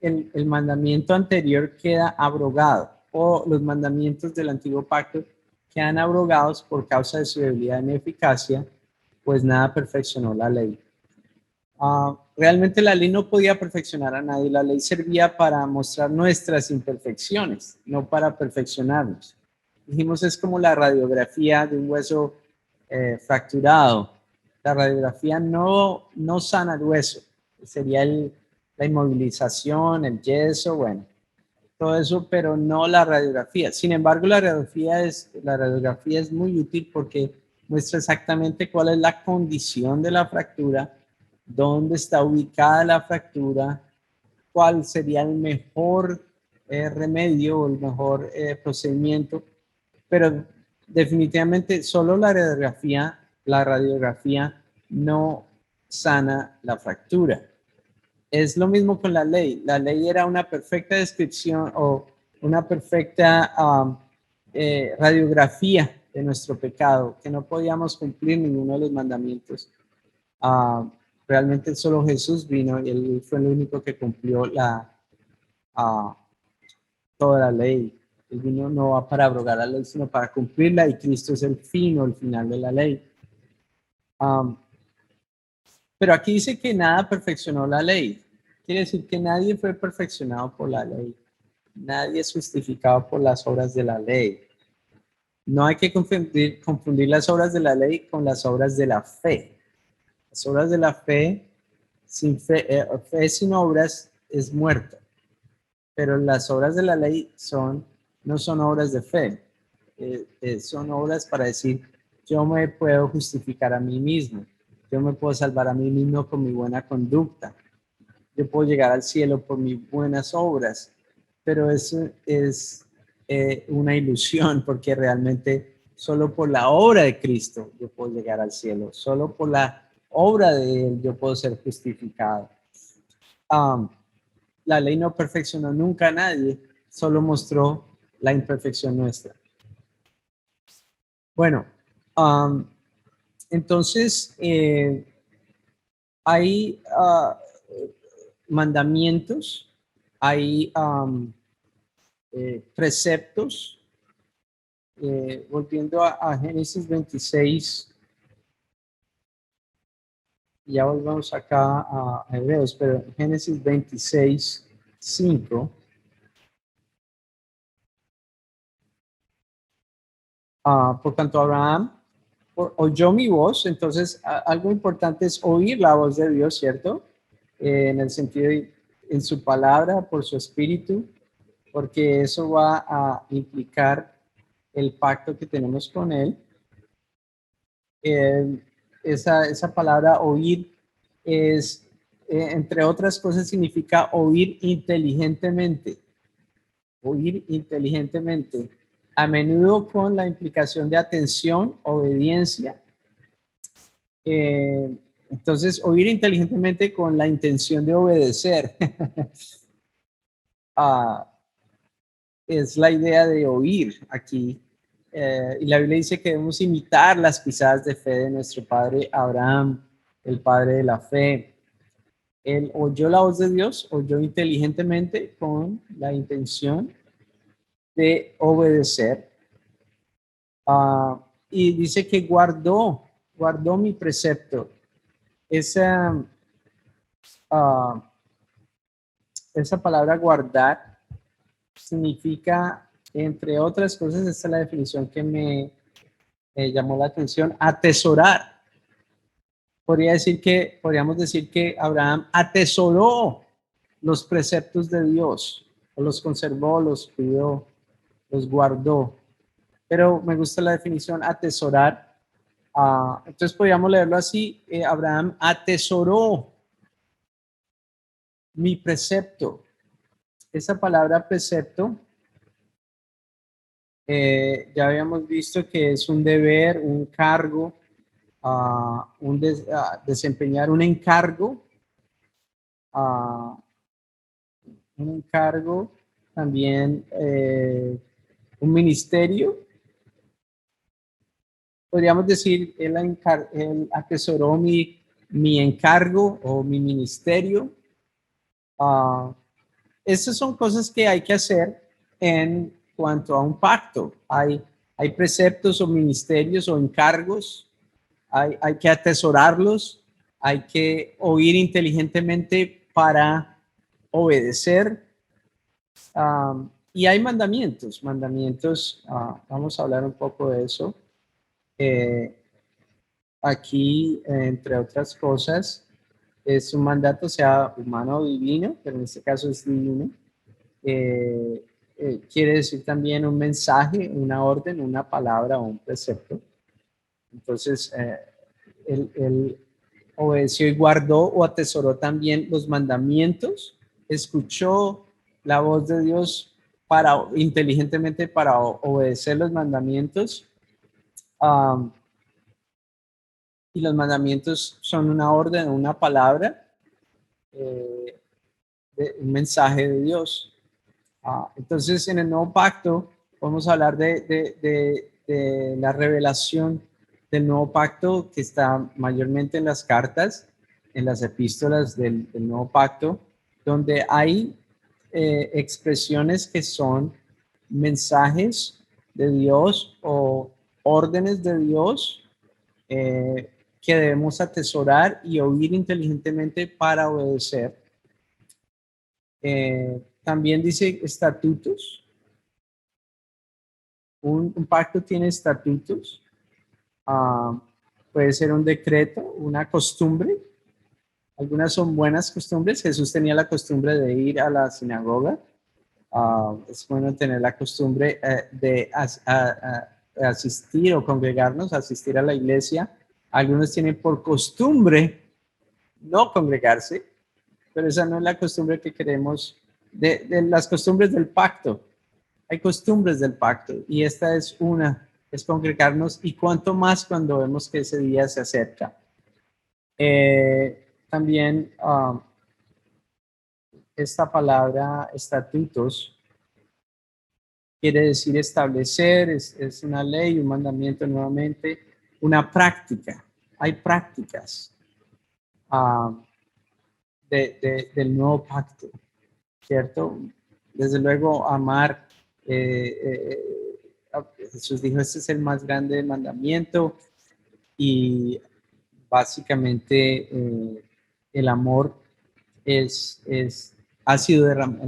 el mandamiento anterior queda abrogado, o los mandamientos del antiguo pacto quedan abrogados por causa de su debilidad en eficacia, pues nada perfeccionó la ley. Realmente la ley no podía perfeccionar a nadie, la ley servía para mostrar nuestras imperfecciones, no para perfeccionarnos. Dijimos, es como la radiografía de un hueso fracturado. La radiografía no sana el hueso, sería la inmovilización, el yeso, bueno, todo eso, pero no la radiografía. Sin embargo, la radiografía es muy útil porque muestra exactamente cuál es la condición de la fractura, dónde está ubicada la fractura, cuál sería el mejor remedio o el mejor procedimiento, pero definitivamente solo la radiografía no sana la fractura. Es lo mismo con la ley. La ley era una perfecta descripción o una perfecta radiografía de nuestro pecado, que no podíamos cumplir ninguno de los mandamientos. Realmente solo Jesús vino y él fue el único que cumplió toda la ley. Él vino no para abrogar la ley, sino para cumplirla, y Cristo es el fin o el final de la ley. Pero aquí dice que nada perfeccionó la ley. Quiere decir que nadie fue perfeccionado por la ley. Nadie es justificado por las obras de la ley. No hay que confundir las obras de la ley con las obras de la fe. Las obras de la fe, fe sin obras es muerta, pero las obras de la ley no son obras de fe, son obras para decir, yo me puedo justificar a mí mismo, yo me puedo salvar a mí mismo con mi buena conducta, yo puedo llegar al cielo por mis buenas obras, pero eso es una ilusión porque realmente solo por la obra de Cristo yo puedo llegar al cielo, solo por la obra de Él yo puedo ser justificado. La ley no perfeccionó nunca a nadie, solo mostró la imperfección nuestra. Bueno, entonces hay mandamientos, hay preceptos. Volviendo a Génesis 26, ya volvemos acá a Hebreos, pero Génesis 26, 5. Por tanto, Abraham oyó mi voz, entonces algo importante es oír la voz de Dios, ¿cierto? En el sentido de en su palabra, por su espíritu, porque eso va a implicar el pacto que tenemos con Él. Esa palabra oír es, entre otras cosas, significa oír inteligentemente. Oír inteligentemente. A menudo con la implicación de atención, obediencia. Entonces, oír inteligentemente con la intención de obedecer. Es la idea de oír aquí. Y la Biblia dice que debemos imitar las pisadas de fe de nuestro padre Abraham, el padre de la fe. Él oyó la voz de Dios, oyó inteligentemente con la intención de obedecer. Y dice que guardó mi precepto. Esa palabra guardar significa, entre otras cosas, esta es la definición que me llamó la atención, atesorar. Podríamos decir que Abraham atesoró los preceptos de Dios, o los conservó, los cuidó, los guardó. Pero me gusta la definición atesorar. Entonces podríamos leerlo así, Abraham atesoró mi precepto. Esa palabra precepto, ya habíamos visto que es un deber, un cargo, desempeñar un encargo, también un ministerio. Podríamos decir, él atesoró mi encargo o mi ministerio. Estas son cosas que hay que hacer en cuanto a un pacto. Hay preceptos o ministerios o encargos, hay que atesorarlos, hay que oír inteligentemente para obedecer. Y hay mandamientos, vamos a hablar un poco de eso. Aquí, entre otras cosas, es un mandato, sea humano o divino, pero en este caso es divino. Quiere decir también un mensaje, una orden, una palabra o un precepto. Entonces, él obedeció y guardó o atesoró también los mandamientos, escuchó la voz de Dios inteligentemente para obedecer los mandamientos. Y los mandamientos son una orden, una palabra, un mensaje de Dios. Entonces, en el nuevo pacto, vamos a hablar de la revelación del nuevo pacto que está mayormente en las cartas, en las epístolas del nuevo pacto, donde hay expresiones que son mensajes de Dios o órdenes de Dios que debemos atesorar y oír inteligentemente para obedecer. También dice estatutos. Un pacto tiene estatutos, puede ser un decreto, una costumbre. Algunas son buenas costumbres. Jesús tenía la costumbre de ir a la sinagoga. Es bueno tener la costumbre de asistir o congregarnos, asistir a la iglesia. Algunos tienen por costumbre no congregarse, pero esa no es la costumbre que queremos, de las costumbres del pacto. Hay costumbres del pacto y esta es una, es congregarnos, y cuanto más cuando vemos que ese día se acerca. También esta palabra estatutos quiere decir establecer, es una ley, un mandamiento nuevamente, una práctica. Hay prácticas del nuevo pacto, ¿cierto? Desde luego, amar. Jesús dijo, este es el más grande mandamiento, y básicamente el amor el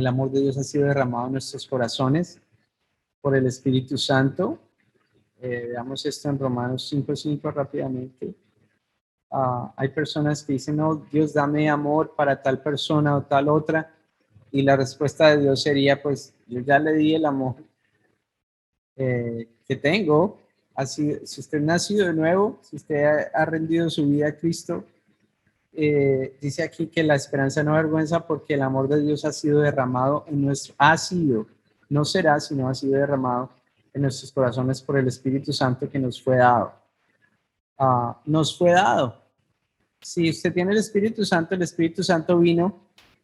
amor de Dios ha sido derramado en nuestros corazones por el Espíritu Santo. Veamos esto en Romanos 5:5 rápidamente. Hay personas que dicen, no, Dios, dame amor para tal persona o tal otra, y la respuesta de Dios sería, pues yo ya le di el amor que tengo. Así, si usted nacido de nuevo, si usted ha rendido su vida a Cristo, dice aquí que la esperanza no avergüenza, porque el amor de Dios ha sido derramado en no será, sino ha sido derramado en nuestros corazones por el Espíritu Santo que nos fue dado. Nos fue dado. Si usted tiene el Espíritu Santo vino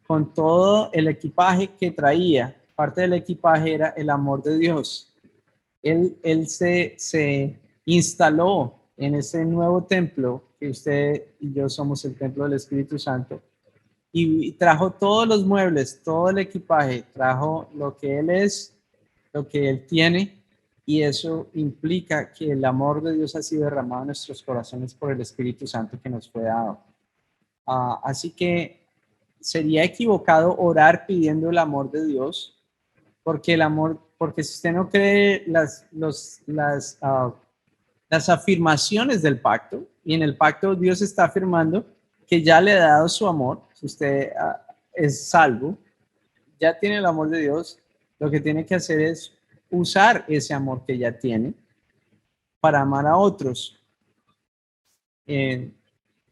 con todo el equipaje que traía. Parte del equipaje era el amor de Dios. Él se instaló en ese nuevo templo, que usted y yo somos el templo del Espíritu Santo, y trajo todos los muebles, todo el equipaje, trajo lo que Él es, lo que Él tiene, y eso implica que el amor de Dios ha sido derramado en nuestros corazones por el Espíritu Santo que nos fue dado. Así que sería equivocado orar pidiendo el amor de Dios, porque si usted no cree las afirmaciones del pacto, y en el pacto Dios está afirmando que ya le ha dado su amor. Si usted es salvo, ya tiene el amor de Dios, lo que tiene que hacer es usar ese amor que ya tiene para amar a otros.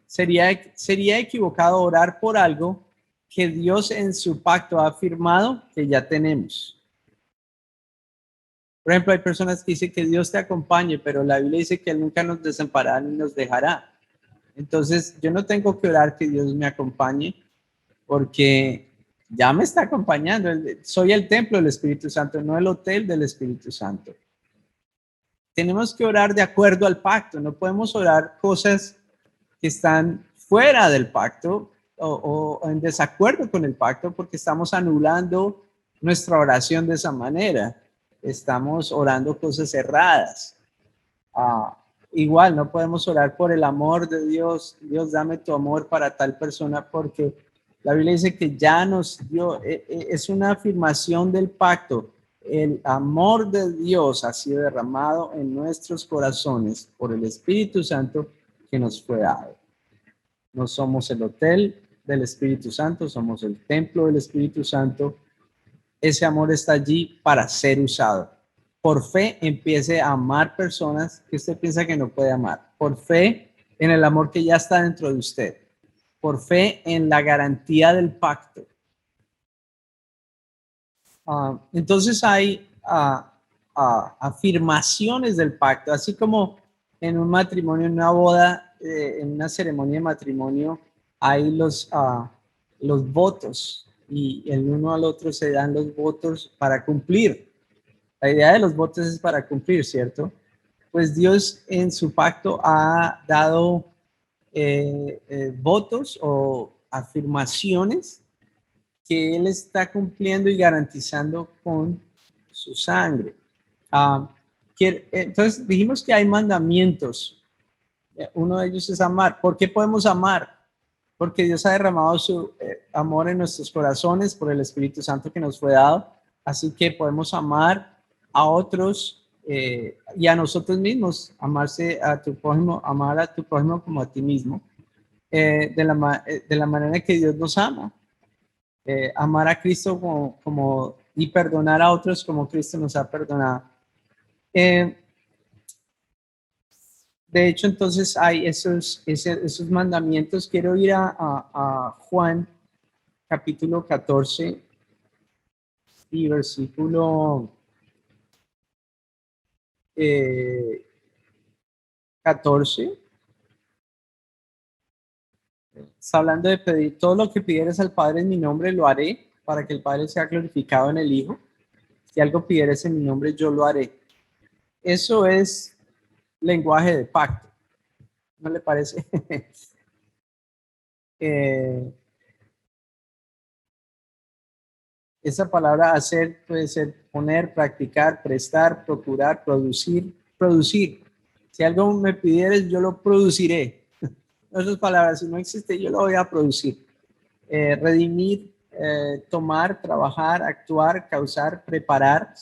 Sería equivocado orar por algo que Dios en su pacto ha afirmado que ya tenemos. Por ejemplo, hay personas que dicen que Dios te acompañe, pero la Biblia dice que Él nunca nos desamparará ni nos dejará. Entonces, yo no tengo que orar que Dios me acompañe, porque ya me está acompañando. Soy el templo del Espíritu Santo, no el hotel del Espíritu Santo. Tenemos que orar de acuerdo al pacto. No podemos orar cosas que están fuera del pacto o en desacuerdo con el pacto, porque estamos anulando nuestra oración de esa manera. Estamos orando cosas erradas. Igual no podemos orar por el amor de Dios. Dios, dame tu amor para tal persona, porque la Biblia dice que ya nos dio, es una afirmación del pacto. El amor de Dios ha sido derramado en nuestros corazones por el Espíritu Santo que nos fue dado. No somos el hotel del Espíritu Santo, somos el templo del Espíritu Santo. Ese amor está allí para ser usado. Por fe, empiece a amar personas que usted piensa que no puede amar. Por fe en el amor que ya está dentro de usted. Por fe en la garantía del pacto. Entonces hay afirmaciones del pacto, así como en un matrimonio, en una boda, en una ceremonia de matrimonio, hay los votos, y el uno al otro se dan los votos para cumplir. La idea de los votos es para cumplir, ¿cierto? Pues Dios en su pacto ha dado votos o afirmaciones que Él está cumpliendo y garantizando con su sangre. Entonces dijimos que hay mandamientos. Uno de ellos es amar. ¿Por qué podemos amar? Porque Dios ha derramado su amor en nuestros corazones por el Espíritu Santo que nos fue dado. Así que podemos amar a otros y a nosotros mismos, amarse a tu prójimo, amar a tu prójimo como a ti mismo, de la manera que Dios nos ama. Amar a Cristo y perdonar a otros como Cristo nos ha perdonado. De hecho, entonces hay esos mandamientos. Quiero ir a Juan capítulo 14 y versículo 14. Está hablando de pedir todo lo que pidieres al Padre en mi nombre, lo haré para que el Padre sea glorificado en el Hijo. Si algo pidieres en mi nombre, yo lo haré. Eso es lenguaje de pacto. ¿No le parece? Esa palabra hacer puede ser poner, practicar, prestar, procurar, producir. Si algo me pidieres, yo lo produciré. En otras palabras, si no existe, yo lo voy a producir. Redimir, tomar, trabajar, actuar, causar, preparar,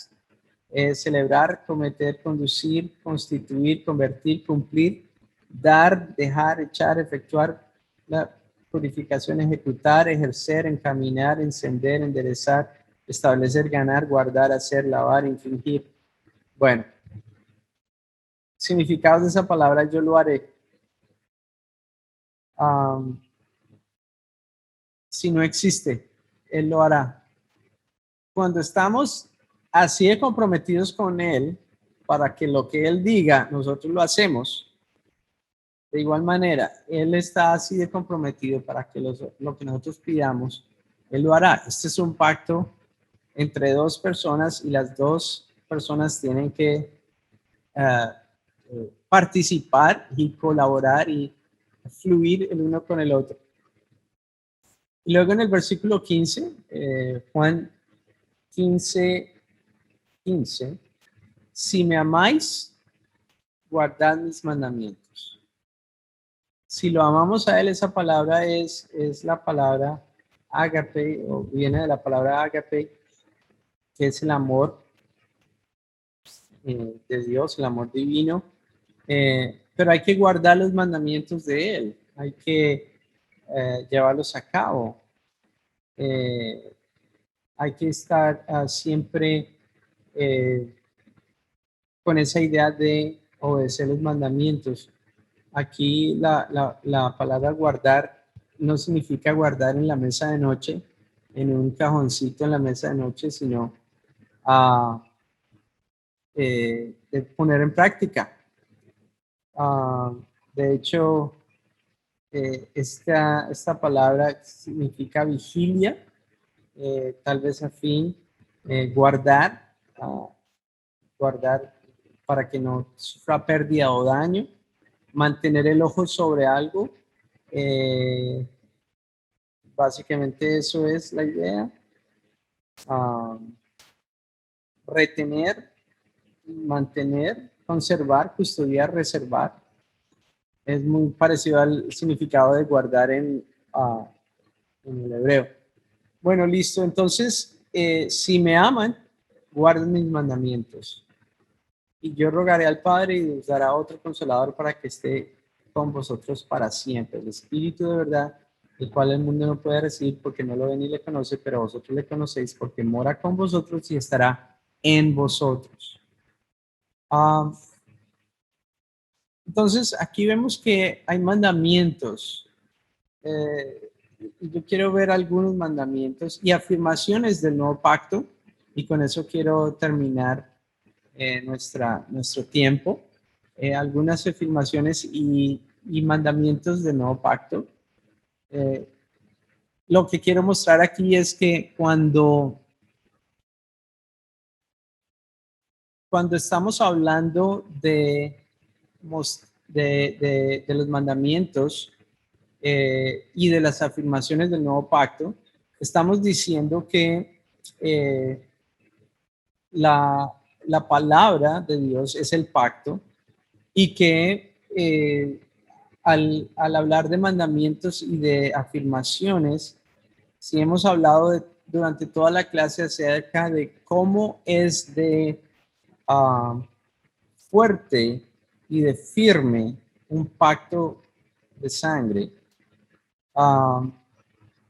celebrar, cometer, conducir, constituir, convertir, cumplir, dar, dejar, echar, efectuar la purificación, ejecutar, ejercer, encaminar, encender, enderezar, establecer, ganar, guardar, hacer, lavar, infringir. Bueno, significados de esa palabra yo lo haré. Si no existe, Él lo hará. Cuando estamos así de comprometidos con Él, para que lo que Él diga, nosotros lo hacemos, de igual manera, Él está así de comprometido para que lo que nosotros pidamos, Él lo hará. Este es un pacto entre dos personas y las dos personas tienen que participar y colaborar y fluir el uno con el otro. Y luego en el versículo 15, Juan 15, 15, si me amáis, guardad mis mandamientos. Si lo amamos a Él, esa palabra es la palabra ágape, o viene de la palabra ágape, que es el amor de Dios, el amor divino. Pero hay que guardar los mandamientos de Él, hay que llevarlos a cabo. Hay que estar siempre con esa idea de obedecer los mandamientos. Aquí la palabra guardar no significa guardar en la mesa de noche, en un cajoncito en la mesa de noche, sino de poner en práctica. De hecho, esta palabra significa vigilia, tal vez afín, guardar, guardar para que no sufra pérdida o daño, mantener el ojo sobre algo. Básicamente eso es la idea. Retener, mantener, conservar, custodiar, reservar. Es muy parecido al significado de guardar en el hebreo. Bueno, listo. Entonces, si me aman, guarden mis mandamientos. Y yo rogaré al Padre y os dará otro consolador para que esté con vosotros para siempre. El Espíritu de verdad, el cual el mundo no puede recibir porque no lo ve ni le conoce, pero vosotros le conocéis porque mora con vosotros y estará en vosotros. Entonces, aquí vemos que hay mandamientos. Yo quiero ver algunos mandamientos y afirmaciones del nuevo pacto, y con eso quiero terminar nuestro tiempo. Algunas afirmaciones y mandamientos del nuevo pacto. Lo que quiero mostrar aquí es que cuando estamos hablando de los mandamientos y de las afirmaciones del nuevo pacto, estamos diciendo que la palabra de Dios es el pacto y que al hablar de mandamientos y de afirmaciones, si hemos hablado durante toda la clase acerca de cómo es de fuerte y de firme un pacto de sangre.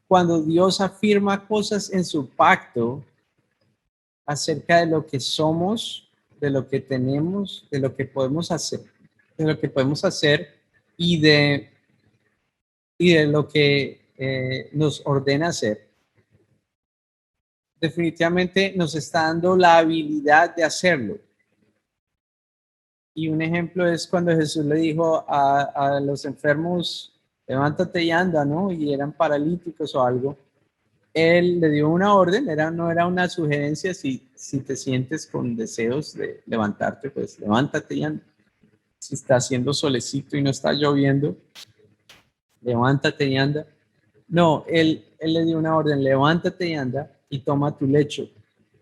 Cuando Dios afirma cosas en su pacto acerca de lo que somos, de lo que tenemos, de lo que podemos hacer, de lo que podemos hacer y de lo que nos ordena hacer, definitivamente nos está dando la habilidad de hacerlo. Y un ejemplo es cuando Jesús le dijo a los enfermos, levántate y anda, ¿no? Y eran paralíticos o algo. Él le dio una orden, no era una sugerencia. Si te sientes con deseos de levantarte, pues levántate y anda. Si está haciendo solecito y no está lloviendo, levántate y anda. No, él le dio una orden, levántate y anda y toma tu lecho.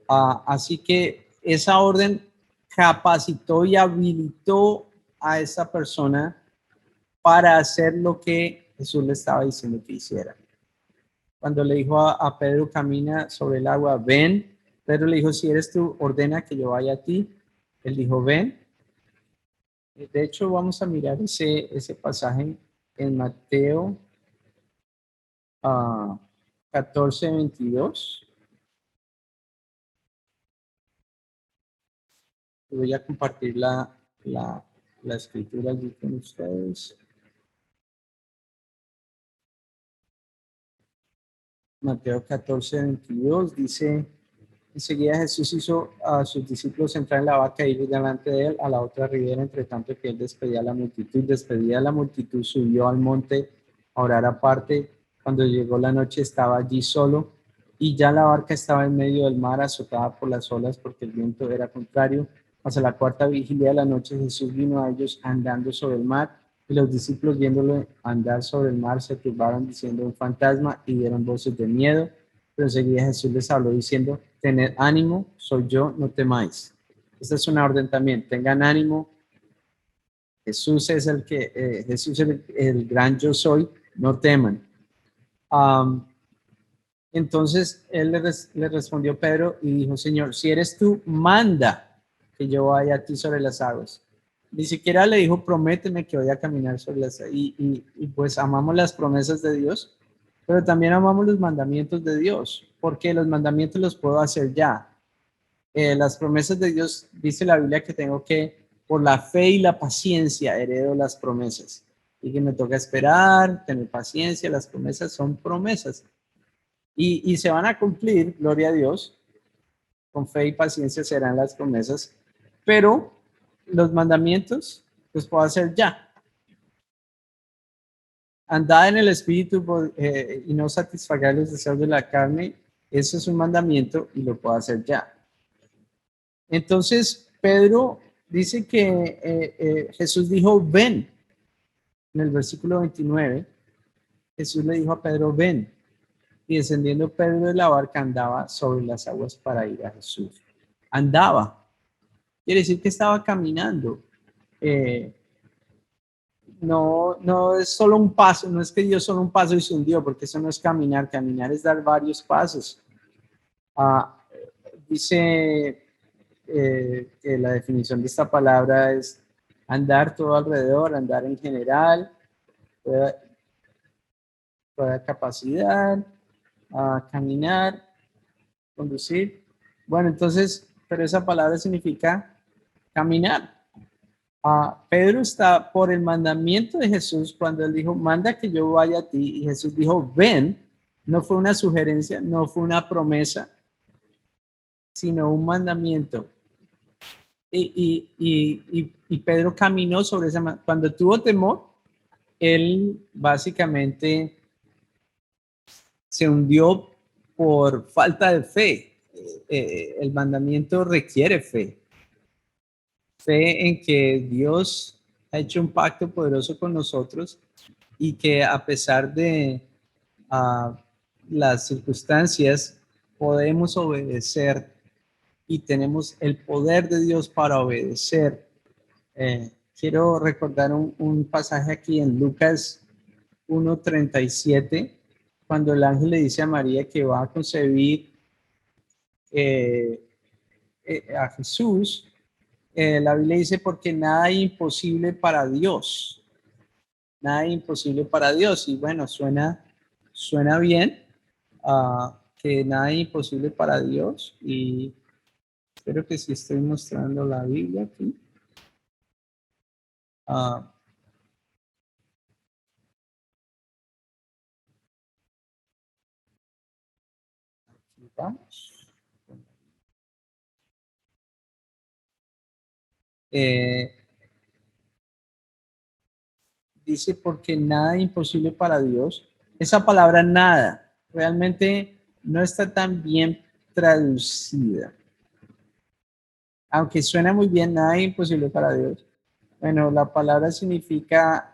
Así que esa orden capacitó y habilitó a esa persona para hacer lo que Jesús le estaba diciendo que hiciera. Cuando le dijo a Pedro, camina sobre el agua, ven. Pedro le dijo, si eres tú, ordena que yo vaya a ti. Él dijo, ven. De hecho, vamos a mirar ese pasaje en Mateo 14:22. Voy a compartir la escritura aquí con ustedes. Mateo 14:22 dice, enseguida Jesús hizo a sus discípulos entrar en la barca e ir delante de él a la otra ribera, entre tanto que él despedía a la multitud, subió al monte a orar aparte. Cuando llegó la noche estaba allí solo y ya la barca estaba en medio del mar, azotada por las olas porque el viento era contrario. Hasta la cuarta vigilia de la noche Jesús vino a ellos andando sobre el mar, y los discípulos viéndolo andar sobre el mar se turbaron diciendo un fantasma y dieron voces de miedo. Pero enseguida Jesús les habló diciendo, tened ánimo, soy yo, no temáis. Esta es una orden también, tengan ánimo. Jesús es el gran yo soy, no teman. Entonces él le respondió Pedro y dijo, Señor, si eres tú, manda que yo vaya a ti sobre las aguas. Ni siquiera le dijo, prométeme que voy a caminar sobre las aguas. Y pues amamos las promesas de Dios, pero también amamos los mandamientos de Dios, porque los mandamientos los puedo hacer ya. Las promesas de Dios, dice la Biblia que tengo que, por la fe y la paciencia, heredo las promesas. Y que me toca esperar, tener paciencia, las promesas son promesas. Y se van a cumplir, gloria a Dios, con fe y paciencia serán las promesas, pero los mandamientos los puedo hacer ya. Andad en el espíritu y no satisfagáis los deseos de la carne, eso es un mandamiento y lo puedo hacer ya. Entonces, Pedro dice que Jesús dijo, ven. En el versículo 29, Jesús le dijo a Pedro, ven. Y descendiendo Pedro de la barca andaba sobre las aguas para ir a Jesús. Andaba. Quiere decir que estaba caminando. No es solo un paso, no es que dio solo un paso y se hundió, porque eso no es caminar. Caminar es dar varios pasos. Dice que la definición de esta palabra es andar todo alrededor, andar en general, toda capacidad, caminar, conducir. Bueno, entonces, pero esa palabra significa caminar. Pedro está por el mandamiento de Jesús cuando él dijo, manda que yo vaya a ti, y Jesús dijo, ven. No fue una sugerencia, no fue una promesa, sino un mandamiento. Y Pedro caminó sobre esa. Cuando tuvo temor, él básicamente se hundió por falta de fe. El mandamiento requiere fe. Fe en que Dios ha hecho un pacto poderoso con nosotros y que a pesar de las circunstancias podemos obedecer y tenemos el poder de Dios para obedecer. Quiero recordar un pasaje aquí en Lucas 1:37, cuando el ángel le dice a María que va a concebir a Jesús, La Biblia dice porque nada es imposible para Dios. Nada es imposible para Dios. Y bueno, suena bien, que nada es imposible para Dios. Y espero que sí estoy mostrando la Biblia aquí. Ah, aquí vamos. Eh, Dice porque nada es imposible para Dios. Esa palabra nada realmente no está tan bien traducida. Aunque suena muy bien, nada es imposible para Dios. Bueno, la palabra significa,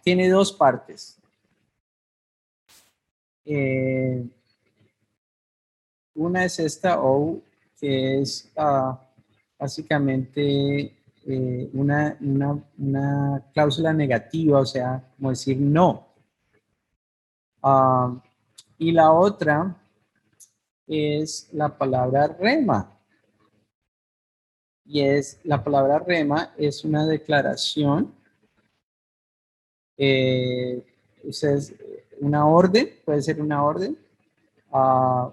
tiene dos partes. Eh, una es esta O, que es básicamente una cláusula negativa, o sea, como decir no. Ah, y la otra es la palabra rema. Y es la palabra rema es una declaración, eh, es una orden, puede ser una orden, a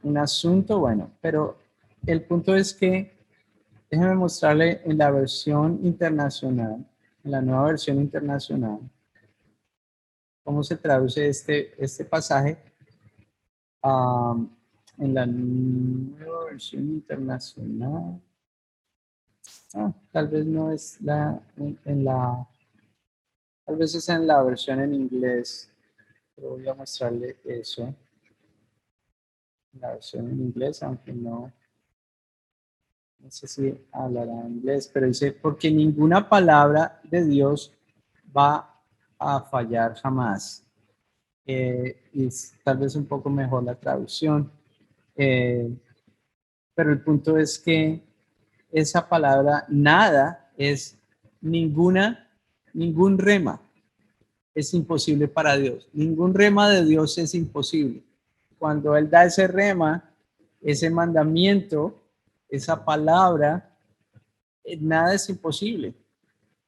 un asunto, bueno, pero el punto es que déjeme mostrarle en la versión internacional, en la nueva versión internacional, cómo se traduce este pasaje. En la nueva versión internacional. Tal vez no es tal vez es en la versión en inglés, pero voy a mostrarle eso, la versión en inglés, aunque no sé si hablará inglés, pero dice, porque ninguna palabra de Dios va a fallar jamás. Y tal vez un poco mejor la traducción. Eh, pero el punto es que esa palabra nada es ningún rema. Es imposible para Dios. Ningún rema de Dios es imposible. Cuando Él da ese rema, ese mandamiento, esa palabra, nada es imposible.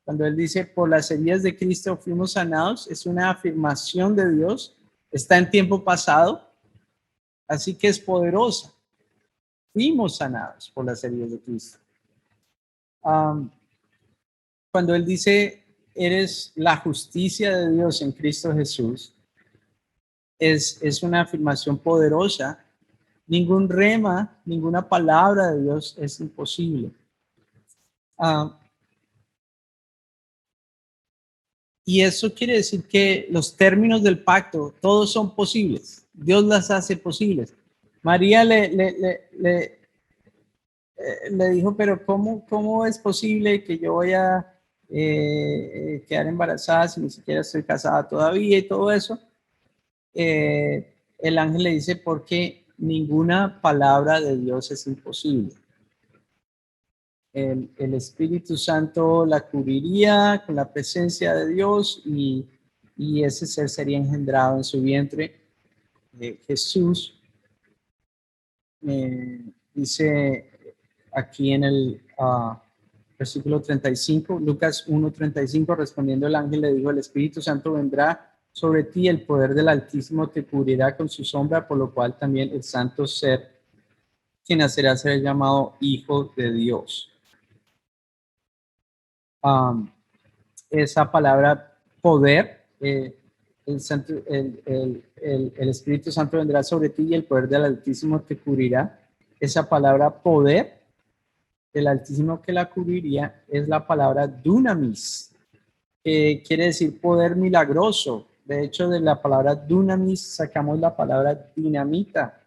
Cuando Él dice, por las heridas de Cristo fuimos sanados, es una afirmación de Dios, está en tiempo pasado, así que es poderosa. Fuimos sanados por las heridas de Cristo. Cuando Él dice, eres la justicia de Dios en Cristo Jesús, es una afirmación poderosa. Ningún rema, ninguna palabra de Dios es imposible. Y eso quiere decir que los términos del pacto, todos son posibles. Dios las hace posibles. María le dijo, pero ¿cómo es posible que yo voy a quedar embarazada si ni siquiera estoy casada todavía y todo eso? El ángel le dice, porque ninguna palabra de Dios es imposible. El Espíritu Santo la cubriría con la presencia de Dios y ese ser sería engendrado en su vientre. Jesús dice aquí en el versículo 35, Lucas 1:35, respondiendo el ángel le dijo, el Espíritu Santo vendrá sobre ti, el poder del Altísimo te cubrirá con su sombra, por lo cual también el santo ser que nacerá será llamado Hijo de Dios. Esa palabra poder, el Espíritu Santo vendrá sobre ti y el poder del Altísimo te cubrirá. Esa palabra poder, el Altísimo que la cubriría, es la palabra dunamis, que quiere decir poder milagroso. De hecho, de la palabra dunamis sacamos la palabra dinamita.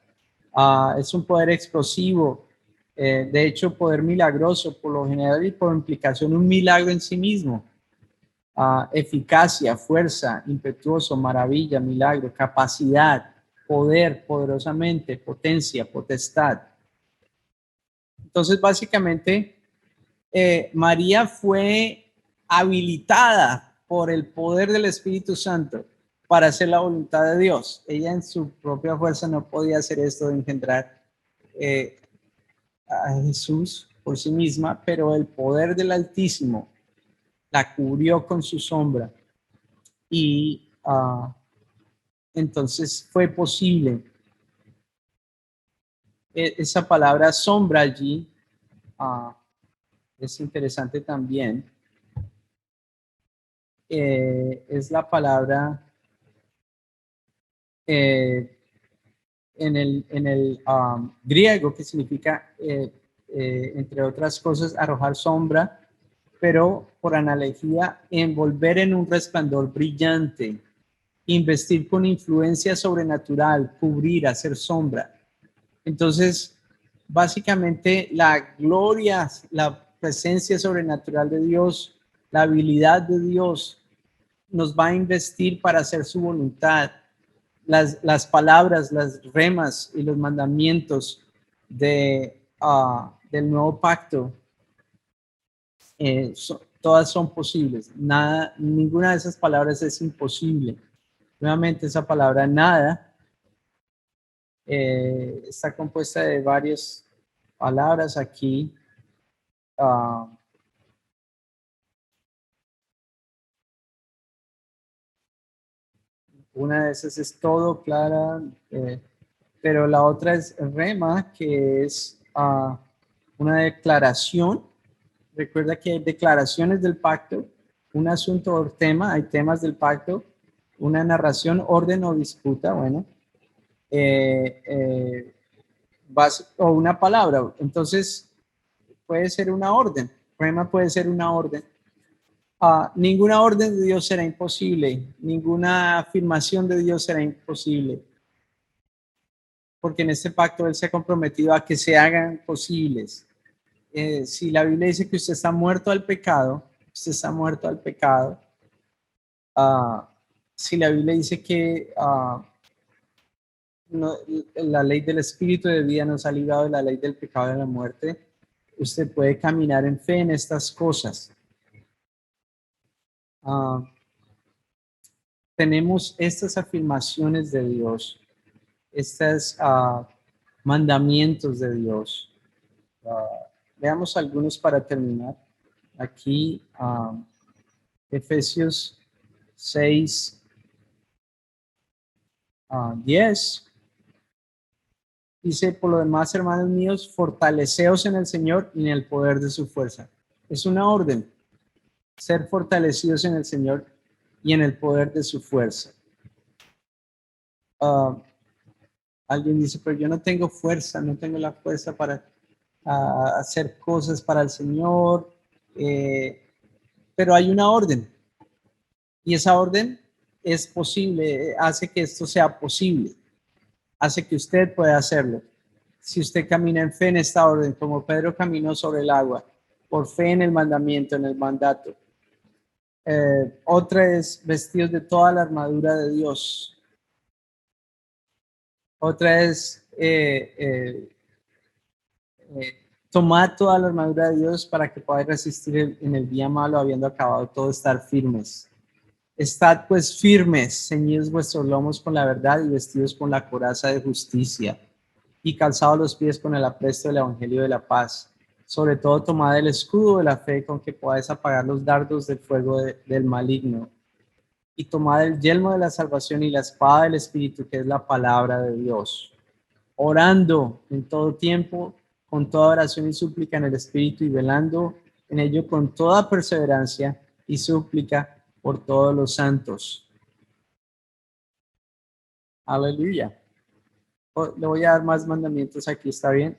Es un poder explosivo. De hecho, poder milagroso, por lo general y por implicación, un milagro en sí mismo. Eficacia, fuerza, impetuoso, maravilla, milagro, capacidad, poder, poderosamente, potencia, potestad. Entonces, básicamente, María fue habilitada por el poder del Espíritu Santo para hacer la voluntad de Dios. Ella en su propia fuerza no podía hacer esto de engendrar a Jesús, por sí misma, pero el poder del Altísimo la cubrió con su sombra y entonces fue posible. Esa palabra sombra allí es interesante también. Es la palabra en el griego que significa, entre otras cosas, arrojar sombra, pero por analogía, envolver en un resplandor brillante, investir con influencia sobrenatural, cubrir, hacer sombra. Entonces, básicamente la gloria, la presencia sobrenatural de Dios, la habilidad de Dios nos va a investir para hacer su voluntad. Las palabras, las remas y los mandamientos del nuevo pacto, todas son posibles. Nada, ninguna de esas palabras es imposible. Nuevamente, esa palabra nada está compuesta de varias palabras aquí. Una de esas es todo, clara, pero la otra es rema, que es una declaración. Recuerda que hay declaraciones del pacto, un asunto o tema, hay temas del pacto, una narración, orden o disputa, bueno, o una palabra. Entonces, puede ser una orden. Rema puede ser una orden. Ninguna orden de Dios será imposible, ninguna afirmación de Dios será imposible, porque en este pacto Él se ha comprometido a que se hagan posibles. Si la Biblia dice que usted está muerto al pecado, usted está muerto al pecado. Si la Biblia dice que la ley del espíritu de vida nos ha librado de la ley del pecado y de la muerte, usted puede caminar en fe en estas cosas. Tenemos estas afirmaciones de Dios, estos mandamientos de Dios. Veamos algunos para terminar. Aquí, Efesios 6, 10. Dice, por lo demás, hermanos míos, fortaleceos en el Señor y en el poder de su fuerza. Es una orden, ser fortalecidos en el Señor y en el poder de su fuerza. Alguien dice, pero yo no tengo fuerza, no tengo la fuerza para hacer cosas para el Señor, pero hay una orden y esa orden es posible, hace que esto sea posible, hace que usted pueda hacerlo. Si usted camina en fe en esta orden, como Pedro caminó sobre el agua, por fe en el mandamiento, en el mandato. Otra es vestidos de toda la armadura de Dios. Otra es tomar toda la armadura de Dios para que podáis resistir en el día malo, habiendo acabado todo, estar firmes. Estad pues firmes, ceñidos vuestros lomos con la verdad y vestidos con la coraza de justicia y calzados los pies con el apresto del evangelio de la paz. Sobre todo tomad el escudo de la fe con que podáis apagar los dardos del fuego del maligno. Y tomad el yelmo de la salvación y la espada del Espíritu, que es la palabra de Dios. Orando en todo tiempo, con toda oración y súplica en el Espíritu, y velando en ello con toda perseverancia y súplica por todos los santos. Aleluya. Le voy a dar más mandamientos aquí, ¿está bien?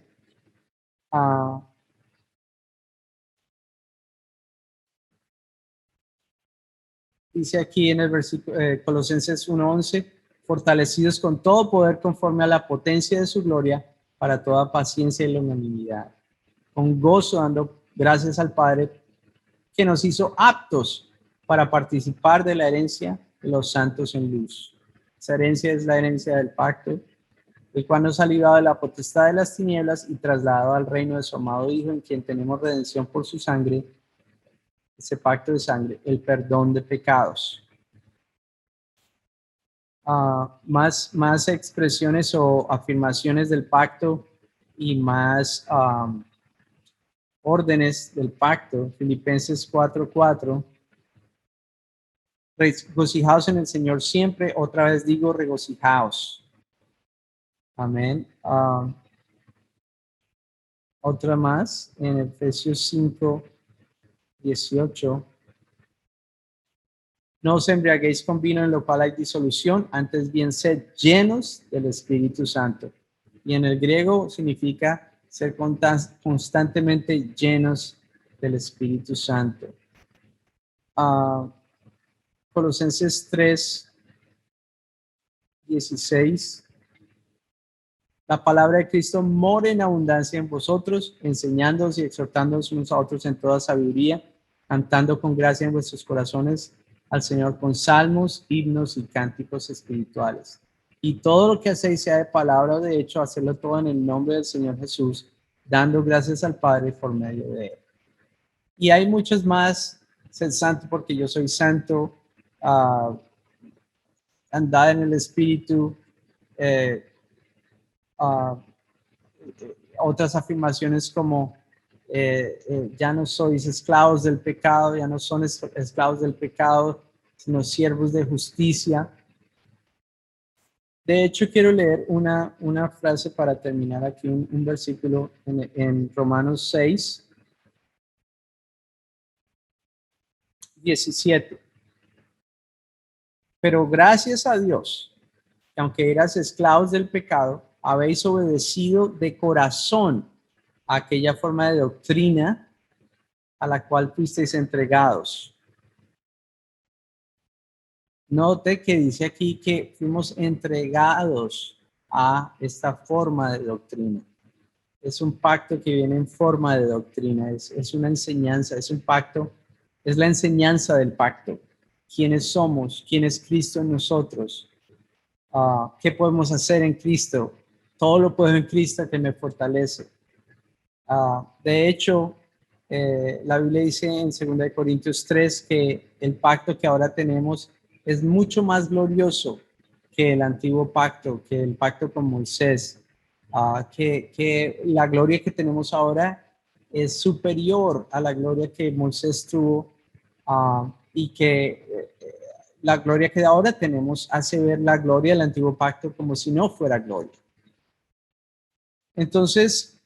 Dice aquí en el versículo Colosenses 1:11, fortalecidos con todo poder conforme a la potencia de su gloria, para toda paciencia y longanimidad, con gozo dando gracias al Padre que nos hizo aptos para participar de la herencia de los santos en luz. Esa herencia es la herencia del pacto, el cual nos ha librado de la potestad de las tinieblas y trasladado al reino de su amado Hijo, en quien tenemos redención por su sangre, ese pacto de sangre, el perdón de pecados. Más expresiones o afirmaciones del pacto y más órdenes del pacto, Filipenses 4:4. Regocijaos en el Señor siempre, otra vez digo regocijaos. Amén. Otra más en Efesios 5:18. No os embriaguéis con vino en lo cual hay disolución, antes bien sed llenos del Espíritu Santo. Y en el griego significa ser constantemente llenos del Espíritu Santo. Colosenses 3:16. La palabra de Cristo mora en abundancia en vosotros, enseñándoos y exhortándoos unos a otros en toda sabiduría, cantando con gracia en vuestros corazones al Señor con salmos, himnos y cánticos espirituales. Y todo lo que hacéis, sea de palabra o de hecho, hacerlo todo en el nombre del Señor Jesús, dando gracias al Padre por medio de él. Y hay muchos más: ser santo porque yo soy santo, andar en el Espíritu, otras afirmaciones como ya no sois esclavos del pecado, ya no son esclavos del pecado, sino siervos de justicia. De hecho, quiero leer una frase para terminar aquí, un versículo en Romanos 6:17. Pero gracias a Dios, que aunque eras esclavos del pecado, habéis obedecido de corazón a aquella forma de doctrina a la cual fuisteis entregados. Note que dice aquí que fuimos entregados a esta forma de doctrina. Es un pacto que viene en forma de doctrina, es una enseñanza, es un pacto, es la enseñanza del pacto. ¿Quiénes somos? ¿Quién es Cristo en nosotros? ¿Qué podemos hacer en Cristo? Todo lo puedo en Cristo que me fortalece. De hecho, la Biblia dice en 2 Corintios 3 que el pacto que ahora tenemos es mucho más glorioso que el antiguo pacto, que el pacto con Moisés, que la gloria que tenemos ahora es superior a la gloria que Moisés tuvo, y que la gloria que ahora tenemos hace ver la gloria del antiguo pacto como si no fuera gloria. Entonces,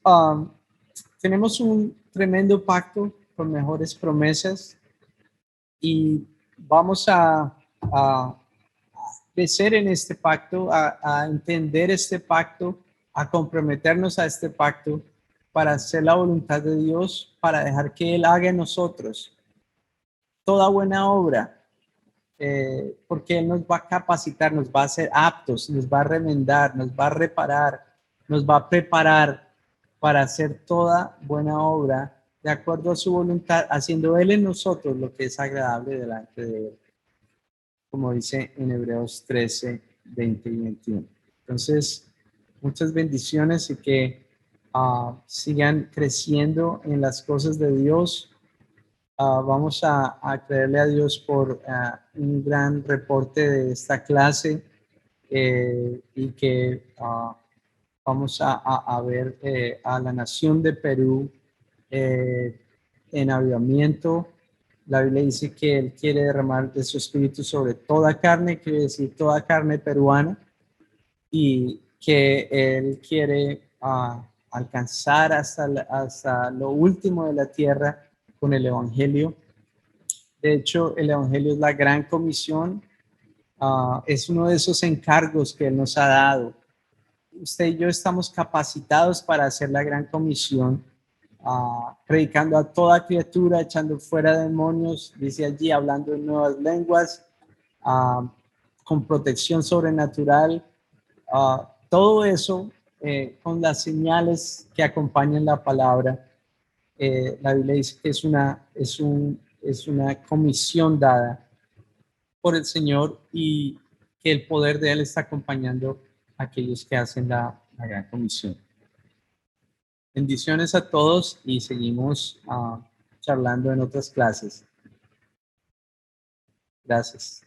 tenemos un tremendo pacto con mejores promesas y vamos a crecer en este pacto, a entender este pacto, a comprometernos a este pacto para hacer la voluntad de Dios, para dejar que Él haga en nosotros toda buena obra, porque Él nos va a capacitar, nos va a hacer aptos, nos va a remendar, nos va a reparar, nos va a preparar para hacer toda buena obra de acuerdo a su voluntad, haciendo Él en nosotros lo que es agradable delante de Él, como dice en Hebreos 13:20 y 21. Entonces, muchas bendiciones y que sigan creciendo en las cosas de Dios. Vamos a creerle a Dios por un gran reporte de esta clase, y que vamos a ver a la nación de Perú en avivamiento. La Biblia dice que Él quiere derramar de su espíritu sobre toda carne, quiere decir toda carne peruana, y que Él quiere alcanzar hasta lo último de la tierra con el Evangelio. De hecho, el Evangelio es la gran comisión, es uno de esos encargos que Él nos ha dado. Usted y yo estamos capacitados para hacer la gran comisión, predicando a toda criatura, echando fuera demonios, dice allí, hablando en nuevas lenguas, con protección sobrenatural, todo eso con las señales que acompañan la palabra. La Biblia dice que es una comisión dada por el Señor y que el poder de Él está acompañando a aquellos que hacen la gran comisión. Bendiciones a todos y seguimos charlando en otras clases. Gracias.